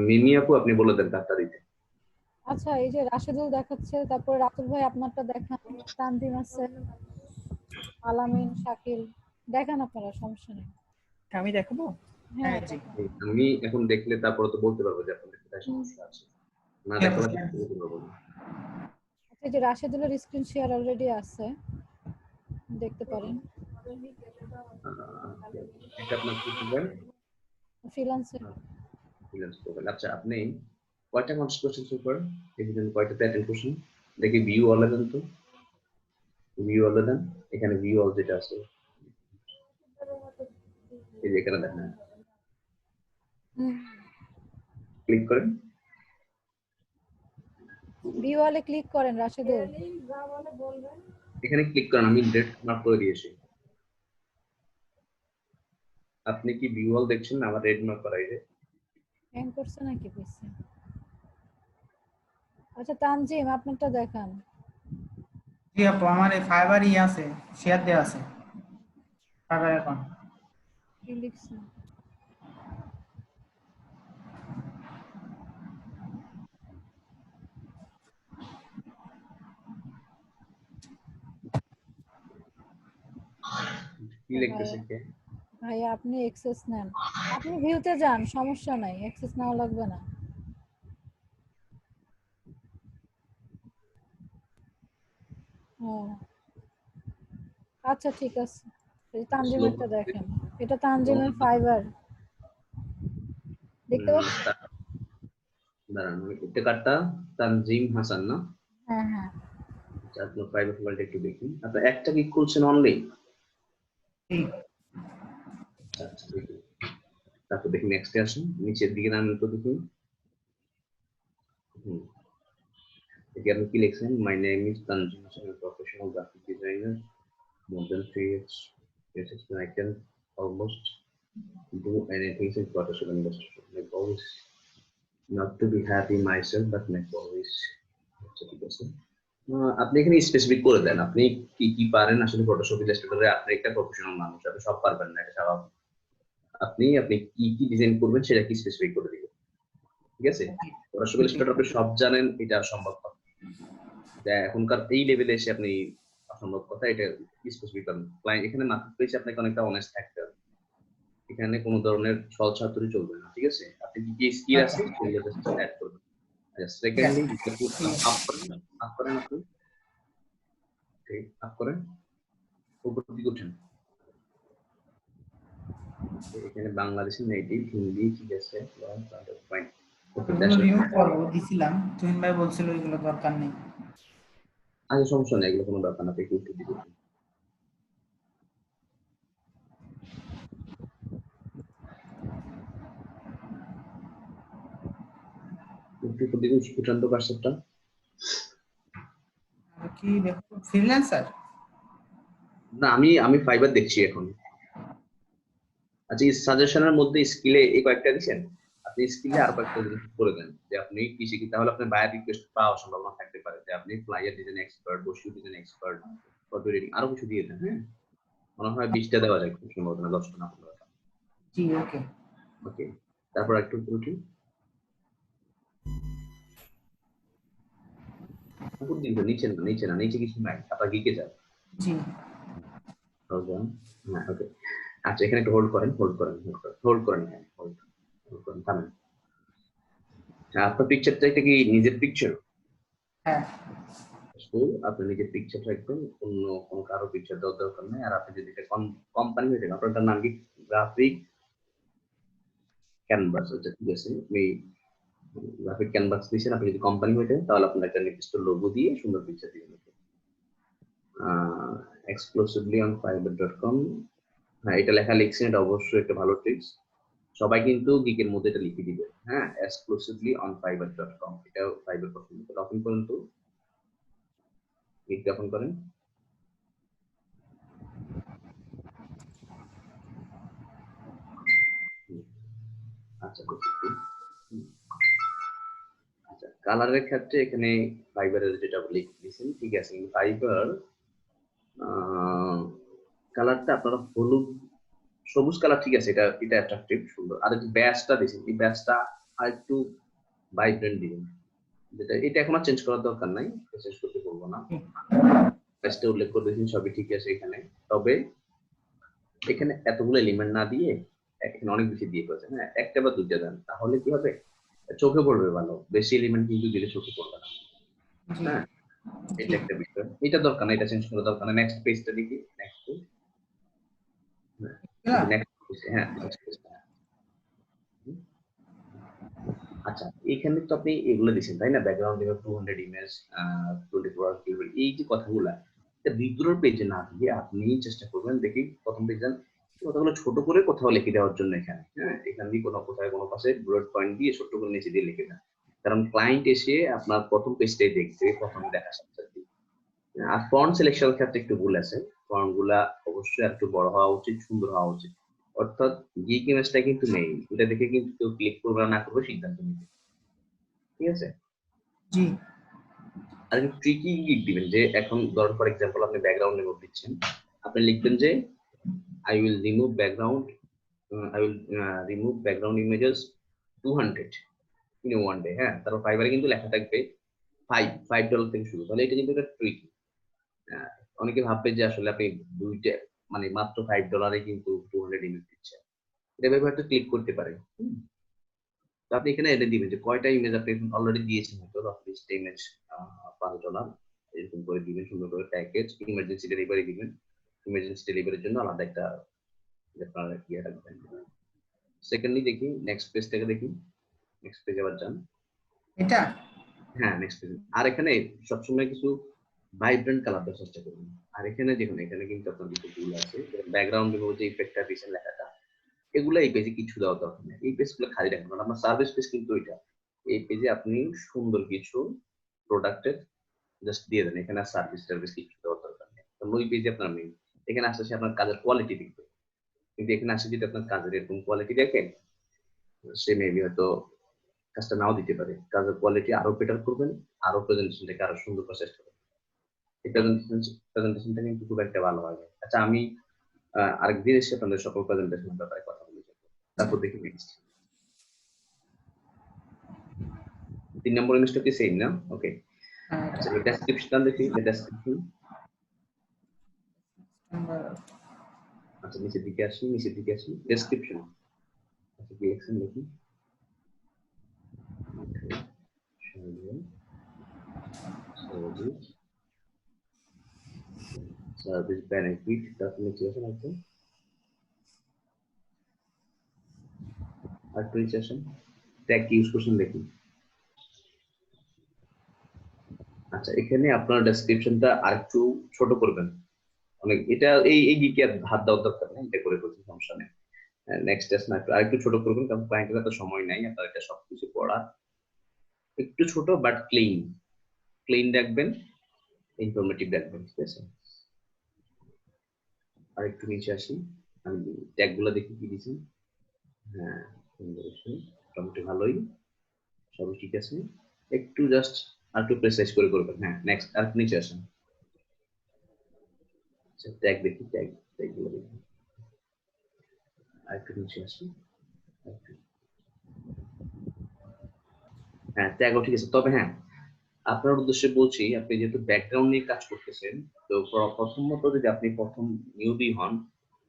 [SPEAKER 7] মিমি আপু আপনি বলে দেন কার্ডটা দিতে।
[SPEAKER 3] আচ্ছা, এই যে রাশেদুল দেখাচ্ছে, তারপরে রাতুল ভাই আপনারটা দেখান, তানজিম আছে, আলামিন, শাকিল, দেখান আপনারা, সমস্যা নেই।
[SPEAKER 6] আমি দেখাবো?
[SPEAKER 3] হ্যাঁ,
[SPEAKER 6] জি।
[SPEAKER 7] আমি এখন দেখলে তারপরে তো বলতে পারবো যে আপনাদের কোথায় সমস্যা আছে, না দেখলে বলতে পারবো না।
[SPEAKER 3] আচ্ছা, এই যে রাশেদুলের স্ক্রিন শেয়ার অলরেডি আছে, দেখতে পারেন।
[SPEAKER 7] এটা আপনার কি প্রোফাইল?
[SPEAKER 3] ফ্রিল্যান্সার।
[SPEAKER 7] Freelance profile. আচ্ছা, আপনি কয়টা কন্টেস্ট করছেন সুপার? দেখেন কয়টাতে অ্যাটেন্ড করছেন, দেখি ভিউ অল দেন তো, ভিউ অল দেন, এখানে ভিউ অল যেটা আছে এই যে এখানে দেখেন, ক্লিক করেন,
[SPEAKER 3] ভিউ ওয়ালে ক্লিক করেন রাশেদুল।
[SPEAKER 7] এখানে ক্লিক করেন, আমি ডেট মার্ক করে দিয়েছি। আপনি কি ভিউ অল দেখছেন না? আমার রেড মার্ক করা এই যে
[SPEAKER 3] হ্যাং করছে নাকি পিসি? আচ্ছা, তানজিম আপনারটা দেখান।
[SPEAKER 6] জি আপু, আমার এই ফাইবারই আছে, শেয়ার দেওয়া আছে ফাইবার অ্যাকাউন্ট।
[SPEAKER 3] কি লিখছেন?
[SPEAKER 7] কি লিখতেছে কে?
[SPEAKER 3] ভাইয়া আপনি অ্যাক্সেস নেন, আপনি ভিউতে যান, সমস্যা নাই, অ্যাক্সেস নাও লাগবে না। আচ্ছা ঠিক আছে, এই তানজিমেরটা দেখেন, এটা তানজিমের ফাইবার দেখতে পাচ্ছেন?
[SPEAKER 7] দাঁড়ান, এটা কার্ডটা তানজিম হাসান না?
[SPEAKER 3] হ্যাঁ হ্যাঁ।
[SPEAKER 7] আচ্ছা, আপনার প্রাইভেট মোবাইলটা একটু দেখুন। আপনার একটা কি খুলছেন অনলি? আচ্ছা, দেখুন। তারপর দেখুন নেক্সটে আসুন, নিচের দিকে নামেন তো দেখুন। এটি আপনি কি লিখছেন? My name is Tanjim Hasan, professional graphic designer, more than 3 years experience. I can almost do anything in Photoshop industry. Like always, not to be happy myself, but like always. আচ্ছা, ঠিক আছে। আপনি এখানে স্পেসিফিক করে দেন আপনি কি কি পারেন। আসলে ফটোশপ ইলাস্ট্রেটরে আপনি একটা প্রফেশনাল মানুষ, আপনি সব পারবেন না, এটা স্বাভাবিক। আপনি আপনি কি কি ডিজাইন করবেন সেটা কি স্পেসিফিক করে দিবেন, ঠিক আছে? ফটোশপ ইলাস্ট্রেটর আপনি সব জানেন, এটা সম্ভব না। এখনকার এই লেভেলে এসে আপনি অসম্ভব কথা, এটা স্পেসিফিক করেন। ক্লায়েন্ট এখানে মার্কেট প্লেসে আপনাকে অনেকটা অনেস্ট থাকতে হবে, এখানে কোনো ধরনের ছল ছাতুরি চলবে না, ঠিক আছে? আপনি কি কি স্কিল আছে সেগুলো জাস্ট অ্যাড করবেন। সেকেন্ডলি আপ করেন আপনি, ঠিক আপ করেন, উপর দিকে উঠেন। এখানে বাংলাদেশি নেটিভ, হিন্দি, ঠিক আছে, ফাইন।
[SPEAKER 6] রিমুভ করব দিছিলাম, তুহিন ভাই বলছিল এগুলো দরকার নেই।
[SPEAKER 7] আচ্ছা, সমস্যা নেই, এগুলো কোনো দরকার না, আপনি একটু উঠে দিবেন। একটু দেখুন উঠান তো কার্সরটা।
[SPEAKER 6] কি ফ্রিল্যান্সার?
[SPEAKER 7] না, আমি ফাইবার দেখছি এখন। আচ্ছা, এই সাজেশনের মধ্যে স্কিলে এই কয়েকটা দিচ্ছেন, আপনি স্কিলে আর কয়েকটা জিনিস করে দেন যে আপনি কি শিখি, তাহলে আপনার বায়ার রিকোয়েস্ট পাওয়ার সম্ভাবনা থাকতে পারে যে আপনি ফ্লাইয়ার ডিজাইন এক্সপার্ট, বসিউ ডিজাইন এক্সপার্ট, ফটো এডিটিং আরো কিছু দিয়ে দেন। হ্যাঁ, মনে হয় 20টা দেওয়া যায় খুব সম্ভবত, না 10টা না 15টা।
[SPEAKER 6] জি ওকে
[SPEAKER 7] ওকে, তারপর একটু উঠি উপর দিন, নিচে না, নিচে না, নিচে কিছু নাই, আপনার গিকে যান।
[SPEAKER 6] জি
[SPEAKER 7] হ্যাঁ ওকে। আচ্ছা, এখানে একটু হোল্ড করেন, হোল্ড করেন, হ্যাঁ হোল্ড করেন, থামেন। আপনার পিকচারটা এটা কি নিজের পিকচার?
[SPEAKER 6] হ্যাঁ
[SPEAKER 7] আপনি নিজের পিকচার রাখবেন, অন্য কোনো কারো পিকচার দেওয়ার দরকার নেই। আর আপনি যদি এটা কোম্পানি হয়ে থাকেন, আপনার নাম কি গ্রাফিক ক্যানভাস? আচ্ছা ঠিক আছে, আপনি গ্রাফিক ক্যানভাস দিয়েছেন। আপনি যদি কোম্পানি হয়ে থাকেন তাহলে আপনার একটা নির্দিষ্ট লোগো দিয়ে সুন্দর পিকচার দিবেন। Exclusively on fiverr.com। হ্যাঁ, এটা লেখা লিখছেন, এটা অবশ্যই একটা ভালো ট্রিক্স। সবাই কিন্তু গিকের মধ্যে এটা লিখে দিবে। হ্যাঁ, এক্সক্লুসিভলি অন fiverr.com, এটা ফাইবার পছন্দ করে ওপেন করেন তো, বিজ্ঞাপন করেন। আচ্ছা আচ্ছা, কালারের ক্ষেত্রে এখানে ফাইবারের যেটা লিখে দিয়েছেন ঠিক আছে, কিন্তু ফাইবার কালারটা আপনারা হলুদ সবুজ কালার ঠিক আছে, এটা এটা অ্যাট্রাকটিভ সুন্দর। আর যে ব্যাজটা দিয়েছেন, এই ব্যাজটা আর একটু ভাইব্রেন্ট দিবেন, যেটা এটা এখন আর চেঞ্জ করার দরকার নাই, চেঞ্জ করতে বলবো না। ব্যাজটা উল্লেখ করে দিয়েছেন, সবই ঠিক আছে এখানে। তবে এখানে এতগুলো এলিমেন্ট না দিয়ে এখানে অনেক বেশি দিয়ে করেছেন। হ্যাঁ, একটা বা দুইটা দেন, তাহলে কি হবে, চোখে পড়বে ভালো। বেশি এলিমেন্ট কিন্তু দিলে চোখে পড়বে না। হ্যাঁ, এটা একটা বিষয়, এটা দরকার না, এটা চেঞ্জ করা দরকার না। নেক্সট পেজটা দেখি, নেক্সট পেজ। হ্যাঁ, আচ্ছা, এখানে তো আপনি এগুলো দিচ্ছেন তাই না, background image 200 image 24 hours delivery, এই যে কথাগুলো এটা ভিতরের পেজে না দিয়ে আপনি চেষ্টা করবেন, দেখি প্রথম পেজ যান, কথাগুলো ছোট করে কোথাও লিখে দেওয়ার জন্য এখানে। হ্যাঁ, এখান দিয়ে কোনো পাশে বুলেট পয়েন্ট দিয়ে ছোট করে নিচে দিয়ে লিখে দেন, কারণ ক্লায়েন্ট এসে আপনার প্রথম পেজটাই দেখছে, প্রথমে দেখার সাথে সাথে। আর ফন্ট সিলেকশনের ক্ষেত্রে একটু ভুল আছে, ফন্ট গুলা অবশ্যই একটু বড় হওয়া উচিত, সুন্দর হওয়া উচিত। অর্থাৎ গিক ইমেজটা কিন্তু নেই, এটা দেখে কিন্তু কেউ ক্লিক করবে না করবে সিদ্ধান্ত নিবে। ঠিক আছে?
[SPEAKER 6] জি।
[SPEAKER 7] আর একটু ট্রিকি গিক দিবেন, যে এখন ধরুন ফর এক্সাম্পল আপনি ব্যাকগ্রাউন্ড রিমুভ দিচ্ছেন, আপনি লিখবেন যে I will remove background images 200 in a one day। হ্যাঁ, তারপর ফাইবারে কিন্তু লেখা থাকবে $5 থেকে শুরু, তাহলে এটা কিন্তু একটা ট্রিকি। অনেকে ভাববে যে আসলে আপনি দুইটা মানে মাত্র $5 কিন্তু 200 ইমেজ দিচ্ছেন, এটা ভেবে হয়তো ক্লিক করতে পারে। তো আপনি এখানে এটা দিবেন যে কয়টা ইমেজ আপনি অলরেডি দিয়েছেন, হয়তো ইমেজ $5 এরকম করে দিবেন, সুন্দর করে প্যাকেজ ইমার্জেন্সি ডেলিভারি দিবেন। ইমার্জেন্সি ডেলিভারির জন্য আলাদা একটা আপনারা ইয়ে রাখবেন। সেকেন্ডলি দেখি নেক্সট পেজ থেকে, দেখি নেক্সট পেজ আবার যান।
[SPEAKER 6] এটা
[SPEAKER 7] হ্যাঁ, নেক্সট পেজ। আর এখানে সবসময় কিছু ভাইব্রেন্ট কালার দেওয়ার চেষ্টা করুন। আর এখানে দেখুন, এখানে কিন্তু আপনার কিছু ভুল আছে, ব্যাকগ্রাউন্ড যে ইফেক্টটা দিয়েছেন লেখাটা, এগুলো এই পেজে কিছু দেওয়া দরকার নেই, এই পেজগুলো খালি রাখবেন। কারণ আমার সার্ভিস পেজ কিন্তু এটা, এই পেজে আপনি সুন্দর কিছু প্রোডাক্টের জাস্ট দিয়ে দেন, এখানে সার্ভিস কিছু দেওয়ার দরকার নেই। কারণ ওই পেজে আপনার মেইন, এখানে আসলে আপনার কাজের কোয়ালিটি দেখবে, কিন্তু এখানে আসে যদি আপনার কাজের এরকম কোয়ালিটি দেখেন, সে মেবি হয়তো কাজটা নাও দিতে পারে। কাজের কোয়ালিটি আরো বেটার করবেন, আরো প্রেজেন্টেশনটাকে আরো সুন্দর করার চেষ্টা করবেন। এই প্রেজেন্টেশনটা কিন্তু খুব একটা ভালো হবে। আচ্ছা, আমি আরেকদিন এসে আপনাদের সকল প্রেজেন্টেশনের ব্যাপারে কথা বলে যাবো। তারপর দেখি নেক্সট 3 নম্বর ইমেজটা কি সেম না? ওকে, আচ্ছা ডেসক্রিপশন দেখি, ডেসক্রিপশন। আচ্ছা, নিচের দিকে আসি ডেসক্রিপশন। আচ্ছা, কি লিখছেন দেখি। সার্ভিস বেনিফিট, তারপর নিচে আসেন একটু, আর নিচে আসেন ট্যাগ ইউজ করছেন দেখি। আচ্ছা, এখানে আপনার ডেসক্রিপশনটা আরেকটু ছোট করবেন অনেক, এটা এই গিকে হাত দেওয়ার দরকার নেই, এটা করে করতে সমস্যা নেই। নেক্সট টেস্ট না, আরেকটু ছোট করবেন, কারণ ক্লায়েন্টের এত সময় নাই আপনার এটা সবকিছু পড়া। একটু ছোট বাট ক্লিন রাখবেন, ইনফরমেটিভ রাখবেন, ঠিক আছে? আর একটু নিচে আসি, আমি ট্যাগ গুলো দেখি কি দিছি। হ্যাঁ, মোটামুটি ভালোই, সবই ঠিক আছে। একটু জাস্ট আর একটু প্রেসাইজ করে করবেন। হ্যাঁ, নেক্সট আর একটু নিচে আসেন। আচ্ছা, ট্যাগ দেখি, ট্যাগ গুলো দেখি, আর একটু নিচে আসি। হ্যাঁ, ট্যাগও ঠিক আছে। তবে হ্যাঁ, আপনার উদ্দেশ্যে বলছি, আপনি যেহেতু ব্যাকগ্রাউন্ড নিয়ে কাজ করতেছেন, তো প্রথমত যদি আপনি প্রথম নিউবি হন,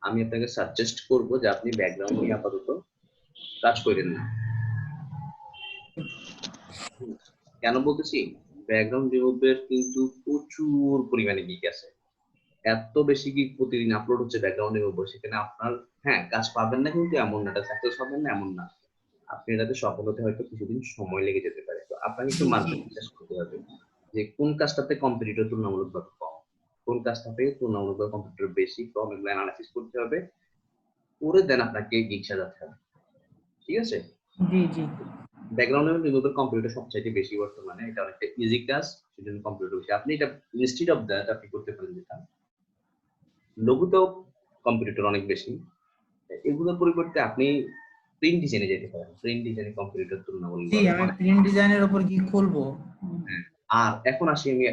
[SPEAKER 7] আমি আপনাকে সাজেস্ট করব যে আপনি ব্যাকগ্রাউন্ড নিয়ে আপাতত কাজ করেন না। কেন বলতেছি? ব্যাকগ্রাউন্ড রিমুভের কিন্তু প্রচুর পরিমাণে গিক আছে, এত বেশি গিক প্রতিদিন আপলোড হচ্ছে ব্যাকগ্রাউন্ড রিমুভ। সেখানে আপনার হ্যাঁ কাজ পাবেন না কিন্তু এমন না, এটা সাকসেস হবেন না এমন না, আপনি এটাতে সফল হতে হয়তো কিছুদিন সময় লেগে যেতে পারে। তো আপনাকে একটু মার্কেট রিসার্চ করতে হবে যে কোন কাজটাতে কম্পিটিটর তুলনামূলকভাবে কম, কোন কাজটাতে তুলনামূলকভাবে কম্পিটিটর বেশি কম, এগুলো অ্যানালাইসিস করতে হবে, করে দেন আপনাকে গিগ সাজাতে হবে, ঠিক আছে?
[SPEAKER 6] জি জি।
[SPEAKER 7] ব্যাকগ্রাউন্ড রিমুভের কম্পিউটার সবচাইতে বেশি বর্তমানে, এটা অনেকটা ইজি কাজ, সেজন্য কম্পিউটার বেশি। আপনি এটা ইনস্টিড অফ দ্যাট আপনি করতে পারেন যেটা লঘুতেও কম্পিউটার অনেক বেশি, এগুলোর পরিবর্তে আপনি প্রিন্ট ডিজাইনে যেতে পারেন। প্রিন্ট ডিজাইনে কম্পিউটার
[SPEAKER 6] জি,
[SPEAKER 7] তুলনামূলকভাবে
[SPEAKER 6] আমি
[SPEAKER 7] অনেক।
[SPEAKER 6] প্রিন্ট ডিজাইনের উপর কি খুলবো।
[SPEAKER 7] হ্যাঁ, আর এখন আসি আমি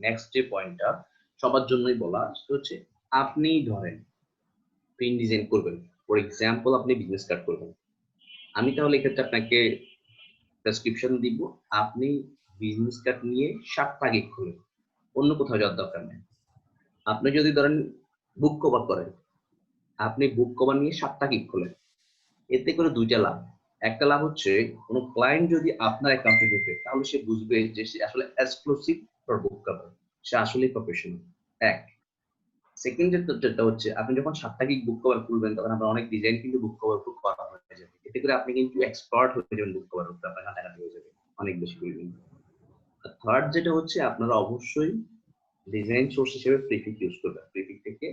[SPEAKER 7] নেক্সট যে পয়েন্টটা সবার জন্যই বলা, সেটা হচ্ছে আপনি ধরেন প্রিন্ট ডিজাইন করবেন, ফর এক্সাম্পল আপনি বিজনেস কার্ড করবেন, আমি তাহলে এক্ষেত্রে আপনাকে প্রেসক্রিপশন দিব, আপনি বিজনেস কার্ড নিয়ে 7টা গিগ খুলেন, অন্য কোথাও যাওয়ার দরকার নেই। আপনি যদি ধরেন বুক কভার করেন, আপনি বুক কভার নিয়ে 7টা গিগ খোলেন, এতে করে দুইটা লাভ। একটা লাভ হচ্ছে কোনো ক্লায়েন্ট যদি আপনার অ্যাকাউন্টে ঢুকে, তাহলে সে বুঝবে যে সে আসলে এক্সক্লুসিভ ফর বুক কভার, সে আসলে প্রফেশনাল। এক, সেকেন্ড যেটা হচ্ছে আপনি যখন 7টা গিগ বুক কভার খুলবেন, তখন আপনার অনেক ডিজাইন কিন্তু বুক কভার খুব করা হয়ে যাবে, এতে করে আপনি কিন্তু এক্সপার্ট হয়ে যাবেন বুক কভার করতে, আপনার হাতে হয়ে যাবে অনেক বেশি পরিমাণে। আর থার্ড যেটা হচ্ছে আপনারা অবশ্যই ডিজাইন সোর্স হিসেবে প্রিফিক ইউজ করবেন। প্রিফিক থেকে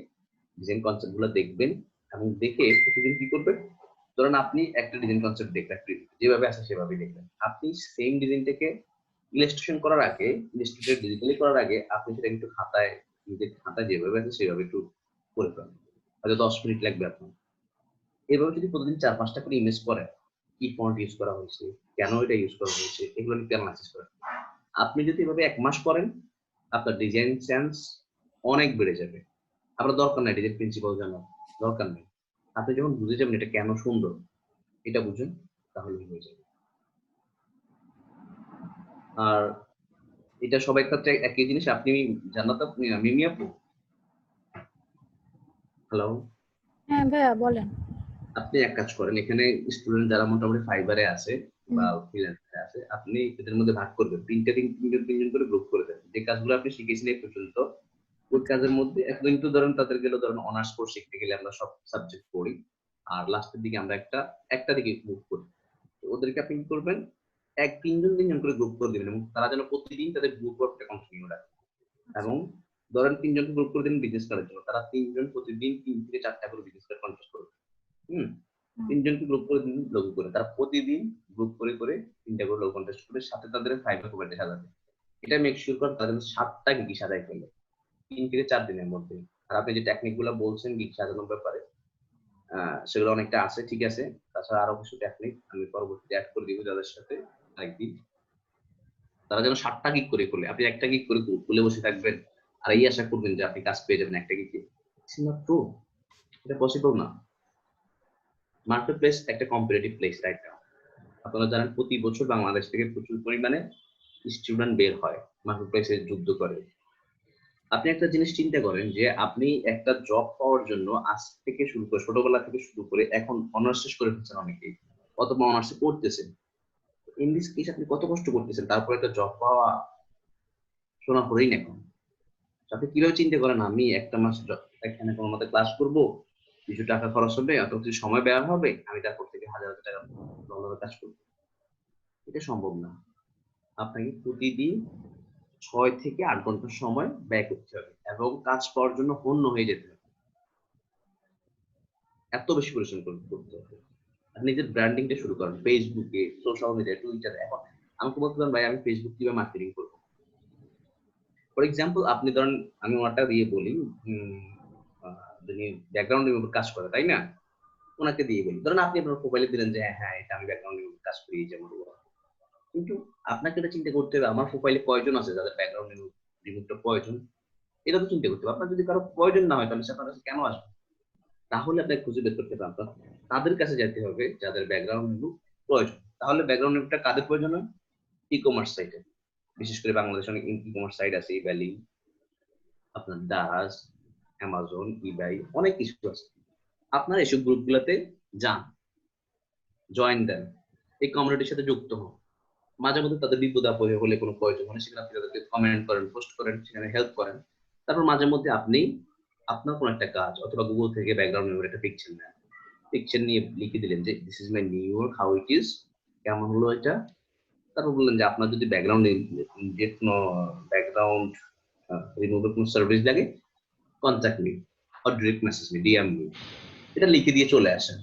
[SPEAKER 7] ডিজাইন কনসেপ্ট গুলো দেখবেন এবং দেখে প্রতিদিন কি করবেন, ধরেন আপনি একটা ডিজাইন কনসেপ্ট দেখলেন, যেভাবে আছে সেভাবেই দেখলেন, আপনি সেম ডিজাইনটাকে ইলাস্ট্রেশন করার আগে, ইলাস্ট্রেটেড ডিজিটালি করার আগে আপনি সেটা একটু খাতায়, নিজের খাতায় যেভাবে আছে সেভাবে একটু করে ফেলেন, হয়তো 10 মিনিট লাগবে আপনার। এভাবে যদি প্রতিদিন 4-5টা করে ইমেজ করেন, কি ফন্ট ইউজ করা হয়েছে, কেন এটা ইউজ করা হয়েছে, এগুলো একটু অ্যানালাইসিস করেন, আপনি যদি এভাবে 1 মাস করেন, আপনার ডিজাইন সেন্স অনেক বেড়ে যাবে। আপনার দরকার নাই ডিজাইন প্রিন্সিপাল জানার, দরকার নেই। আপনি যখন বুঝে যাবেন এটা কেন সুন্দর, এটা বুঝুন, তাহলে হয়ে যাবে। আর এটা সবাই ক্ষেত্রে একই জিনিস। আপনি জান্নাত, আপনি মিমি আপু, হ্যালো,
[SPEAKER 3] হ্যাঁ ভাইয়া বলেন।
[SPEAKER 7] আপনি এক কাজ করেন, এখানে স্টুডেন্ট যারা মোটামুটি ফাইবারে আছে বা ফ্রিল্যান্সারে আছে, আপনি এদের মধ্যে ভাগ করবেন, তিনজন করে গ্রুপ করে দেন। যে কাজগুলো আপনি শিখেছেন এই পর্যন্ত, ওই কাজের মধ্যে একদিন তো ধরেন তাদের গেলে, ধরেন অনার্স কোর্স শিখতে গেলে আমরা সব সাবজেক্ট পড়ি, আর লাস্টের দিকে আমরা একটা দিকে মুভ করি। ওদেরকে আপনি কি করবেন, 3জন করে গ্রুপ করে দিবেন এবং তারা যেন প্রতিদিন তাদের গ্রুপ ওয়ার্কটা কন্টিনিউ রাখে। এবং ধরেন 3জনকে গ্রুপ করে দিন বিজনেস কার্ডের জন্য, তারা 3জন প্রতিদিন 3 থেকে 4টা করে বিজনেস কার্ড কন্টেস্ট করবে। 3জনকে গ্রুপ করে দিন লোগো করে, তারা প্রতিদিন গ্রুপ করে 3টা করে লোগো কন্টেস্ট করে, সাথে তাদের ফাইবার কভার সাজাবে। এটা মেক শিওর করেন তাদের 7টা গিগ সাজাই ফেলে 3 থেকে 4 দিনের মধ্যে। আর আপনি যে টেকনিক গুলো বলছেন গিগ সাজানোর ব্যাপারে, সেগুলো অনেকটা আছে, ঠিক আছে। তাছাড়া আরো কিছু টেকনিক আমি পরবর্তীতে অ্যাড করে দিব যাদের সাথে আরেকদিন। তারা যেন 7টা গিগ করে খুলে, আপনি একটা গিগ করে খুলে বসে থাকবেন আর এই আশা করবেন যে আপনি কাজ পেয়ে যাবেন একটা গিগে, এটা পসিবল না। মার্কেট প্লেস একটা কম্পিটিটিভ প্লেস রাইট নাও। আপনারা জানেন প্রতি বছর বাংলাদেশ থেকে প্রচুর পরিমাণে স্টুডেন্ট বের হয়, মার্কেট প্লেসে যুদ্ধ করে। আপনি একটা জিনিস চিন্তা করেন যে আপনি একটা জব পাওয়ার জন্য আজ থেকে শুরু করে, ছোটবেলা থেকে শুরু করে এখন অনার্স শেষ করে ফেলছেন অনেকেই, অথবা অনার্সে পড়তেছেন, ইন দিস কেস আপনি কত কষ্ট করতেছেন, তারপর একটা জব পাওয়া শোনা পড়েই না। এখন আপনি কিভাবে চিন্তা করেন আমি একটা মাস এখানে কোনো মতে ক্লাস করবো, কিছু টাকা খরচ হবে, অত কিছু সময় ব্যয় হবে, আমি তারপর থেকে হাজার হাজার টাকা কাজ করবো, এটা সম্ভব না। আপনাকে প্রতিদিন 6 থেকে 8 ঘন্টা সময় ব্যয় করতে হবে এবং কাজ পাওয়ার জন্য হন্য হয়ে যেতে হবে, এত বেশি পরিশ্রম করতে হবে। আপনি নিজের ব্র্যান্ডিংটা শুরু করেন ফেসবুকে, সোশ্যাল মিডিয়া, টুইটারে। এখন আমাকে বলতে পারেন ভাই আমি ফেসবুক কিভাবে মার্কেটিং করবো। ফর এক্সাম্পল আপনি ধরেন আমি ওনাটা দিয়ে বলি যিনি ব্যাকগ্রাউন্ড রিমুভ কাজ করে তাই না, ওনাকে দিয়ে বলি ধরেন আপনি আপনার প্রোফাইলে দিলেন যে হ্যাঁ এটা আমি ব্যাকগ্রাউন্ড রিমুভ কাজ করি যেমন, কিন্তু আপনাকে এটা চিন্তা করতে হবে আমার প্রোফাইলে কয়জন আছে যাদের ব্যাকগ্রাউন্ড রিমুভটা প্রয়োজন, এটা তো চিন্তা করতে হবে। আপনার যদি কারো প্রয়োজন না হয় তাহলে সে আপনার কাছে কেন আসবে? তাহলে আপনাকে খুঁজে বের করতে হবে আপনার তাদের কাছে যেতে হবে যাদের ব্যাকগ্রাউন্ড রিমুভ প্রয়োজন। তাহলে ব্যাকগ্রাউন্ড রিমুভটা কাদের প্রয়োজন হয়? ই কমার্স সাইটে, বিশেষ করে বাংলাদেশে অনেক ই কমার্স সাইট আছে, ইভ্যালি, আপনার দারাজ, অ্যামাজন, ইবাই, অনেক কিছু আছে। আপনার এসব গ্রুপগুলোতে যান, জয়েন দেন, এই কমিউনিটির সাথে যুক্ত হন। মাঝে মধ্যে তাদের বিপদ আপদে হলে কোনো প্রয়োজন হলে সেখানে আপনি তাদেরকে কমেন্ট করেন, পোস্ট করেন, সেখানে হেল্প করেন। তারপর মাঝে মধ্যে আপনি আপনার কোনো একটা কাজ অথবা গুগল থেকে ব্যাকগ্রাউন্ড মেমোরি একটা পিকচার নেন, পিকচার নিয়ে লিখে দিলেন যে this is my new York, how it is, কেমন হলো এটা। তারপর বললেন যে আপনার যদি ব্যাকগ্রাউন্ড যে কোনো ব্যাকগ্রাউন্ড রিমুভের কোনো সার্ভিস লাগে, contact me or direct message me, DM me, এটা লিখে দিয়ে চলে আসেন।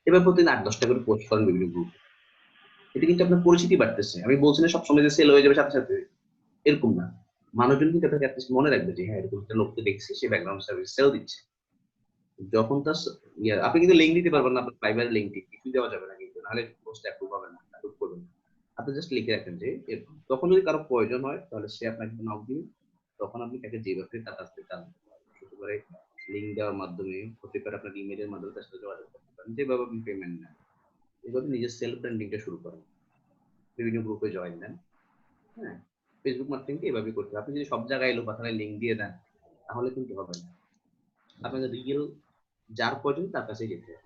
[SPEAKER 7] এবার প্রতিদিন 8-10টা করে পোস্ট করেন বিভিন্ন গ্রুপ। এটা কিন্তু আপনার পরিচিতি বাড়তেছে। আমি বলছি না সবসময় যে সেল হয়ে যাবে সাথে সাথে, এরকম না। মানুষজন কিন্তু আপনাকে মনে রাখবে যে হ্যাঁ এরকম একটা লোককে দেখছি সে ব্যাকগ্রাউন্ড সার্ভিস সেল দিচ্ছে। যখন তার আপনি কিন্তু লিঙ্ক দিতে পারবেন না, আপনার প্রাইভেট লিঙ্ক কিছু দেওয়া যাবে না, কিন্তু নাহলে পোস্ট অ্যাপ্রুভ হবে না, অ্যাপ্রুভ করবেন না। আপনি জাস্ট লিখে রাখেন যে তখন যদি কারো প্রয়োজন হয় তাহলে সে আপনাকে নক দিবে, তখন আপনি তাকে যেভাবে তার কাছ থেকে হতে পারে লিঙ্ক দেওয়ার মাধ্যমে, হতে পারে আপনার ইমেলের মাধ্যমে তার সাথে যোগাযোগ করতে পারেন, যেভাবে আপনি পেমেন্ট নেন। এভাবে নিজের সেলফ ব্র্যান্ডিংটা শুরু করেন, বিভিন্ন গ্রুপে জয়েন দেন। হ্যাঁ, ফেসবুক মার্কেটিং এভাবে করতে হবে। আপনি যদি সব জায়গায় এলো পাথারে লিঙ্ক দিয়ে দেন তাহলে কিন্তু হবে না। আপনাদের রিয়েল যার প্রয়োজন তার কাছেই যেতে হবে।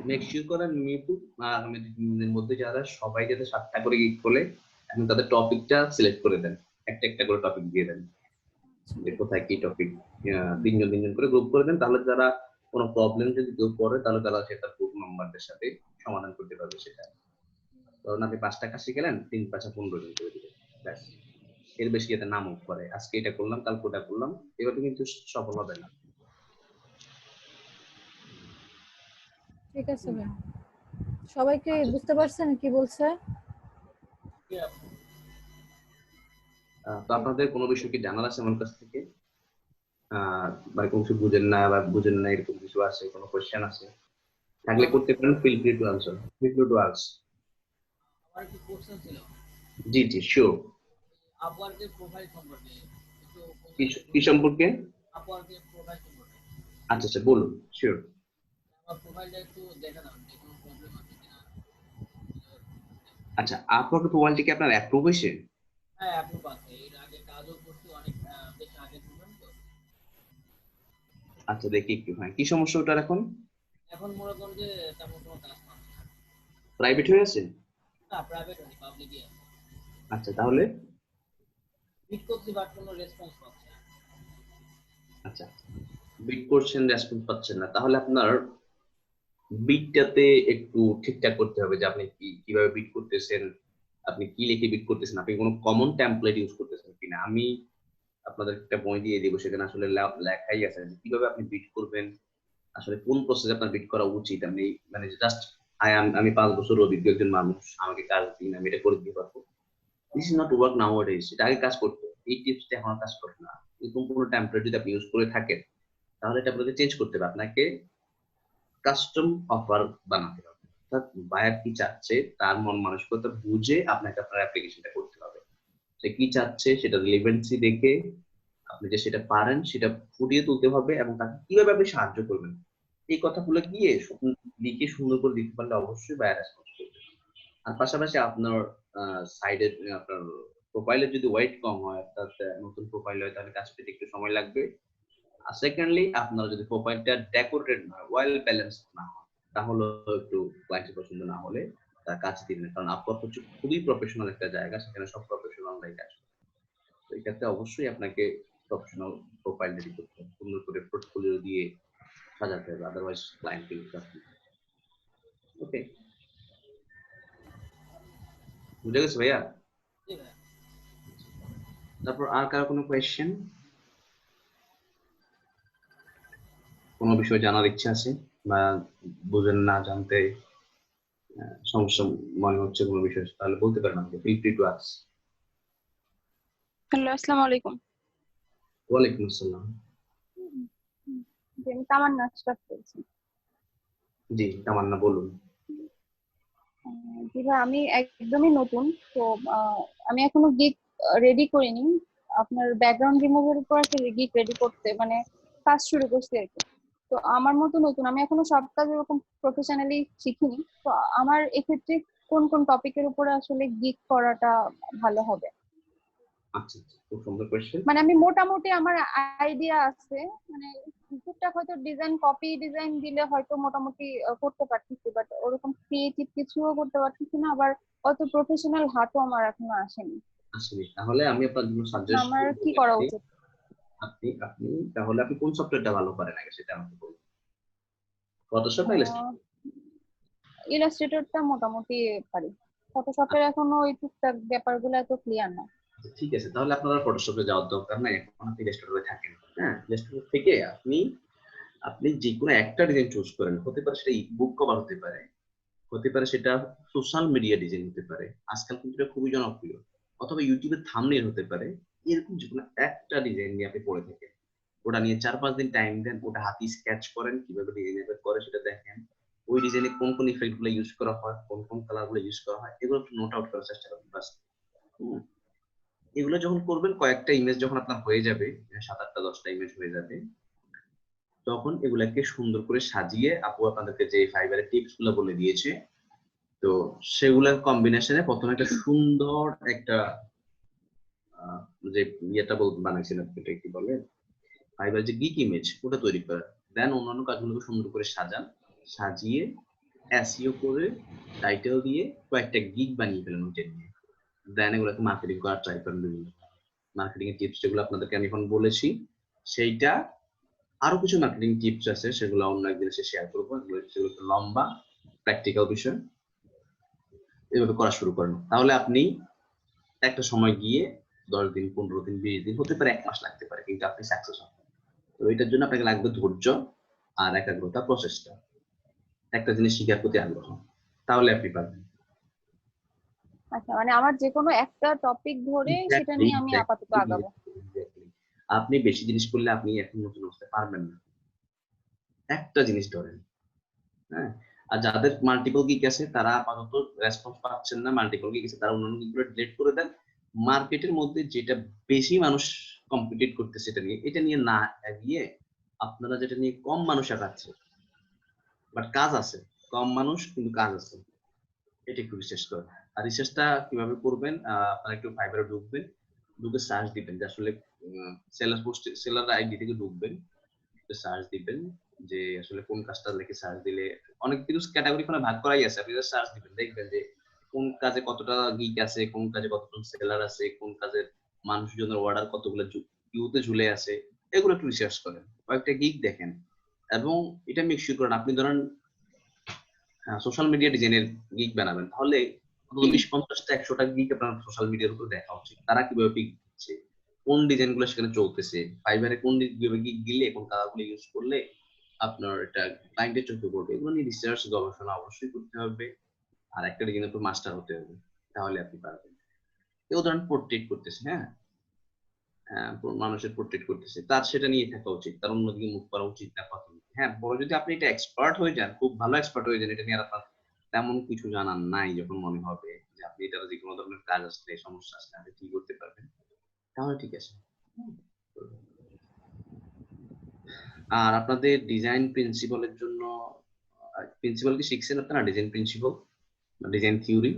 [SPEAKER 7] মেক শিওর করেন মিটু আগামী 2 দিনের মধ্যে যারা সবাই যাতে 7টা করে গিগ খোলে এবং তাদের টপিকটা সিলেক্ট করে দেন, একটা একটা করে টপিক দিয়ে দেন যে কোথায় কি টপিক, 3জন করে গ্রুপ করে দেন। তাহলে যারা কোনো প্রবলেম যদি কেউ পড়ে তাহলে তারা সেটা গ্রুপ মেম্বারদের সাথে সমাধান করতে পারবে। সেটা ধরুন আপনি 5টা কাজ শিখেলেন, 3-5-15 জন করে দিলেন, ব্যাস। এর বেশি যাতে না মুভ করে, আজকে এটা করলাম কালকে ওটা করলাম, এভাবে কিন্তু সফল হবে না।
[SPEAKER 3] ঠিক আছে ভাই, সবাইকে বুঝতে পারছেন কি বলছে?
[SPEAKER 7] তো আপনাদের কোনো বিষয় কি জানার আছে আমার কাছ থেকে, বা কোনো কিছু বুঝেন না বা বুঝেন না এরকম কিছু আছে, কোনো কোশ্চেন আছে থাকলে করতে পারেন, feel free to answer, feel free to ask.
[SPEAKER 10] আমার কি কোশ্চেন ছিল?
[SPEAKER 7] জি জি শিওর।
[SPEAKER 10] আপওয়ার্কের প্রোফাইল সম্পর্কে
[SPEAKER 7] কি সম্পর্কে?
[SPEAKER 10] আপওয়ার্কের প্রোফাইল সম্পর্কে।
[SPEAKER 7] আচ্ছা আচ্ছা বলুন, শিওর।
[SPEAKER 10] আমার প্রোফাইলটা একটু দেখে দাও, যে কোনো প্রবলেম আছে কিনা।
[SPEAKER 7] আচ্ছা, আপনার প্রোফাইলটি কি আপনার অ্যাপ্রুভ হয়েছে?
[SPEAKER 10] হ্যাঁ অ্যাপ্রুভ আছে, এর আগে কাজও করছি অনেক বেশ আগে করলাম তো।
[SPEAKER 7] আচ্ছা দেখি একটু, হ্যাঁ কি সমস্যা ওটার এখন?
[SPEAKER 10] এখন মনে করুন যে তেমন কোনো কাজ পাচ্ছি না।
[SPEAKER 7] প্রাইভেট হয়ে আছে?
[SPEAKER 10] না প্রাইভেট হয়নি, পাবলিকই আছে।
[SPEAKER 7] আচ্ছা তাহলে
[SPEAKER 10] বিট করছি বাট কোনো রেসপন্স পাচ্ছি না।
[SPEAKER 7] আচ্ছা বিট করছেন, রেসপন্স পাচ্ছেন না, তাহলে আপনার বিটটাতে একটু ঠিকঠাক করতে হবে যে আপনি কিভাবে বিট করতেছেন, আপনি কি লিখে বিট করতেছেন, আপনি কোনো কমন টেমপ্লেট ইউজ করতেছেন কিনা। আমি আপনাদের একটা বই দিয়ে দিব, সেখানে আসলে লেখাই আছে যে কিভাবে আপনি বিট করবেন, আসলে কোন প্রসেসে আপনার বিট করা উচিত। আপনি মানে জাস্ট আমি 5 বছর অভিজ্ঞ একজন মানুষ, আমাকে কাজ দিন আমি এটা করে দিতে পারবো, this is not work now days. এটা আগে কাজ করতো, এই টিপসটা এখন কাজ করে না। এরকম কোনো টেমপ্লেট যদি আপনি ইউজ করে থাকেন তাহলে এটা আপনাকে চেঞ্জ করতে হবে, আপনাকে কাস্টম অফার বানাতে হবে। অর্থাৎ বায়ার কি চাচ্ছে তার মন মানসিকতা বুঝে আপনাকে আপনার অ্যাপ্লিকেশনটা করতে হবে। সে কি চাচ্ছে সেটা রিলেভেন্সি দেখে আপনি যে সেটা পারেন সেটা ফুটিয়ে তুলতে হবে, এবং তাকে কিভাবে আপনি সাহায্য করবেন এই কথাগুলো গিয়ে লিখে সুন্দর করে দিতে পারলে অবশ্যই বায়ার রেসপন্স করবে। আর পাশাপাশি আপনার সাইডে আপনার প্রোফাইলের যদি ওয়েট কম হয়, অর্থাৎ নতুন প্রোফাইল হয়, তাহলে কাজ পেতে একটু সময় লাগবে। আর সেকেন্ডলি আপনার যদি প্রোফাইলটা ডেকোরেটেড না হয়, ওয়েল ব্যালেন্স না হয়, তাহলে একটু ক্লায়েন্টের পছন্দ না হলে তার কাজ দিবেন। কারণ আপওয়ার্ক হচ্ছে খুবই প্রফেশনাল একটা জায়গা, সেখানে সব প্রফেশনালরাই কাজ করে। তো এই ক্ষেত্রে অবশ্যই আপনাকে প্রফেশনাল প্রোফাইল রেডি করতে হবে, সুন্দর করে পোর্টফোলিও দিয়ে সাজাতে হবে, otherwise client will trust you. Okay, বুঝে গেছে ভাইয়া?
[SPEAKER 10] জি ভাই।
[SPEAKER 7] তারপর আর কারো কোনো কোয়েশ্চেন? কোনো বিষয় জানার ইচ্ছা আছে বা বুঝেন না, জানতে সমস্যা মনে হচ্ছে কোনো বিষয়, তাহলে বলতে পারেন আমাকে, feel free to ask.
[SPEAKER 1] Hello, আসসালামু আলাইকুম।
[SPEAKER 7] ওয়ালাইকুম আসসালাম।
[SPEAKER 1] আমি তামান্না আশরাফ বলছি।
[SPEAKER 7] জি তামান্না বলুন।
[SPEAKER 1] জি ভাই, আমি একদমই নতুন, তো আমি এখনো গিগ রেডি করিনি। আপনার ব্যাকগ্রাউন্ড রিমুভের উপর একটা গিগ রেডি করতে মানে কাজ শুরু করছি আর কি। তো আমার মতো নতুন, আমি এখনো সব কাজ এরকম প্রফেশনালি শিখিনি। তো আমার এক্ষেত্রে কোন কোন টপিকের উপরে আসলে গিগ করাটা ভালো হবে?
[SPEAKER 7] আচ্ছা খুব সুন্দর কোয়েশ্চেন।
[SPEAKER 1] মানে আমি মোটামুটি আমার আইডিয়া আছে, মানে টুকটাক হয়তো ডিজাইন, কপি ডিজাইন দিলে হয়তো মোটামুটি করতে পারতেছি, বাট ওরকম ক্রিয়েটিভ কিছুও করতে পারতেছি না, আবার অত প্রফেশনাল হাতও আমার এখনো আসেনি।
[SPEAKER 7] আসলে তাহলে আমি আপনার জন্য সাজেস্ট
[SPEAKER 1] আমার
[SPEAKER 7] করব,
[SPEAKER 1] কি করা উচিত?
[SPEAKER 7] আপনি আপনি তাহলে আপনি কোন সফটওয়্যারটা ভালো পারেন আগে সেটা আমাকে বলুন। ফটোশপ না ইলাস্ট্রেটর?
[SPEAKER 1] ইলাস্ট্রেটরটা মোটামুটি পারি, ফটোশপের এখনো ওই টুকটাক ব্যাপারগুলো এত ক্লিয়ার না।
[SPEAKER 7] ঠিক আছে, তাহলে আপনার ফটোশপে যাওয়ার দরকার নাই, এখন আপনি ইলাস্ট্রেটরে থাকেন। হ্যাঁ, ইলাস্ট্রেটর থেকে আপনি আপনি যে কোনো একটা ডিজাইন চুজ করেন, হতে পারে সেটা বুক কভার হতে পারে, হতে পারে সেটা সোশ্যাল মিডিয়া ডিজাইন হতে পারে, আজকাল কিন্তু এটা খুবই জনপ্রিয়, অথবা ইউটিউবের থাম্বনেল হতে পারে। এরকম যে কোনো একটা ডিজাইন নিয়ে আপনি পড়ে থাকেন, ওটা নিয়ে 4-5 দিন টাইম দেন, ওটা হাতে স্কেচ করেন, কিভাবে ডিজাইন করে সেটা দেখেন, ওই ডিজাইনে কোন কোন ইফেক্ট গুলো ইউজ করা হয়, কোন কোন কালার গুলো ইউজ করা হয়, এগুলো একটু নোট আউট করার চেষ্টা করবেন বাস। এগুলো যখন করবেন, কয়েকটা ইমেজ যখন আপনার হয়ে যাবে, 7-8-10টা ইমেজ হয়ে যাবে, তখন এগুলাকে সুন্দর করে সাজিয়ে, আপু আপনাদেরকে যে ফাইবারের টিপস গুলো বলে দিয়েছে, তো সেগুলোর কম্বিনেশনে প্রথমে একটা সুন্দর একটা যে ইয়েটা বানাইছিলাম, এটা কি বলে, ফাইবার যে গিক ইমেজ, ওটা তৈরি করা, দেন অন্যান্য কাজগুলোকে সুন্দর করে সাজান, সাজিয়ে এসইও করে টাইটেল দিয়ে কয়েকটা গিগ বানিয়ে ফেলেন ওইটা নিয়ে, দেন এগুলোকে মার্কেটিং করার ট্রাই করেন। বিভিন্ন মার্কেটিং এর টিপস যেগুলো আপনাদেরকে আমি এখন বলেছি, সেইটা আরো কিছু মার্কেটিং টিপস আছে, সেগুলো অন্য একদিন এসে শেয়ার করবো, সেগুলো লম্বা প্র্যাকটিক্যাল বিষয়। এভাবে করা শুরু করেন, তাহলে আপনি একটা সময় গিয়ে 10 দিন, 15 দিন, 20 দিন, হতে পারে 1 মাস লাগতে পারে, কিন্তু আপনি সাকসেস হবেন। তো এটার জন্য আপনাকে লাগবে ধৈর্য আর একাগ্রতা, প্রচেষ্টা, একটা জিনিস শিখার প্রতি আগ্রহ, তাহলে আপনি পারবেন।
[SPEAKER 1] আচ্ছা, মানে আমার যে কোনো একটা টপিক ধরে সেটা নিয়ে আমি আপাতত আগাবো।
[SPEAKER 7] আপনি বেশি জিনিস করলে আপনি এখন নতুন হতে পারবেন না, একটা জিনিস ধরেন। হ্যাঁ, আর যাদের মাল্টিপল গিগ আছে তারা আপাতত রেসপন্স পাচ্ছেন না, মাল্টিপল গিগ আছে তারা অন্যান্য গিগগুলো ডিলিট করে দেন। মার্কেটের মধ্যে যেটা বেশি মানুষ কম্পিটিট করতেছে এটা নিয়ে না গিয়ে আপনারা যেটা নিয়ে কম মানুষ আগাচ্ছে, বাট কাজ আছে, কম মানুষ কিন্তু কাজ আছে, এটা একটু রিসার্চ করেন। আর রিসার্চটা কিভাবে করবেন, আপনারা একটু ফাইবারে ঢুকবেন, ঢুকে সার্চ দিবেন যে আসলে সেলার আইডি থেকে ঢুকবেন, সার্চ দিবেন যে আসলে কোন কাজটা লিখে সার্চ দিলে, অনেক কিছু ক্যাটাগরি করে ভাগ করাই আছে, আপনি সার্চ দিবেন, দেখবেন যে কোন কাজে কতটা গিগ আছে, কোন কাজে কতজন সেলার আছে, কোন কাজের মানুষজনের অর্ডার কতগুলো কিউতে ঝুলে আছে, এগুলো একটু রিসার্চ করেন, কয়েকটা গিগ দেখেন, এবং এটা মেক শিওর করেন আপনি ধরেন সোশ্যাল মিডিয়া ডিজাইনের গিগ বানাবেন, তাহলে 20-50টা 100টা গিগ আপনার সোশ্যাল মিডিয়ার উপর দেখা উচিত, তারা কিভাবে পিক দিচ্ছে, কোন ডিজাইন গুলো সেখানে চলতেছে, ফাইবারে কোন গিগ দিলে, কোন কালারগুলো ইউজ করলে আপনার এটা ক্লায়েন্টের চোখে পড়বে, এগুলো নিয়ে রিসার্চ গবেষণা অবশ্যই করতে হবে, আর একটা ডিজাইনের উপর মাস্টার হতে হবে, তাহলে আপনি পারবেন। কেউ ধরেন পোর্ট্রেট করতেছে, হ্যাঁ, মানুষের পোর্ট্রেট করতেছে, তার সেটা নিয়ে থাকা উচিত, তার অন্যদিকে মুখ করা উচিত না কথা। হ্যাঁ, বড় যদি আপনি এটা এক্সপার্ট হয়ে যান, খুব ভালো এক্সপার্ট হয়ে যান, এটা নিয়ে আপনার তেমন কিছু জানার নাই, যখন মনে হবে যে আপনি এটা যে কোনো ধরনের কাজ আসলে, সমস্যা আসলে আপনি কি করতে পারবেন, তাহলে ঠিক আছে। আর আপনাদের ডিজাইন প্রিন্সিপালের জন্য, প্রিন্সিপাল কি শিখছেন আপনারা, ডিজাইন প্রিন্সিপাল, ডিজাইন থিওরি,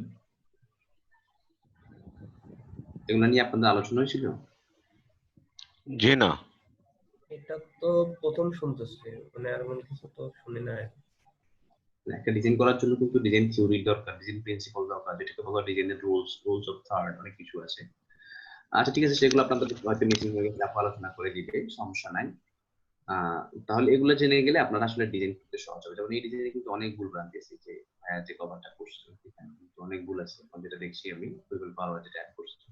[SPEAKER 7] এগুলো নিয়ে আপনাদের আলোচনা হয়েছিল?
[SPEAKER 9] জি না,
[SPEAKER 8] এটা তো প্রথম শুনতেছি, মানে আর মনে কিছু তো শুনি না।
[SPEAKER 7] একটা ডিজাইন করার জন্য কিন্তু ডিজাইন থিওরি দরকার, ডিজাইন প্রিন্সিপাল দরকার, যেটাকে বলা হয় ডিজাইনের রুলস অফ থার্ড, অনেক কিছু আছে। আচ্ছা ঠিক আছে, সেগুলো আপনাদের হয়তো মিটিং হয়ে গেলে আলোচনা করে দিবে, সমস্যা নাই। তাহলে এগুলো জেনে গেলে আপনারা আসলে ডিজাইন করতে সহজ হবে। যেমন এই ডিজাইনে কিন্তু অনেক ভুল ভ্রান্তি আছে, যে যে কভারটা করছে কিন্তু অনেক ভুল আছে, যেটা দেখছি আমি পিপল পাওয়ার যেটা অ্যাড করছি।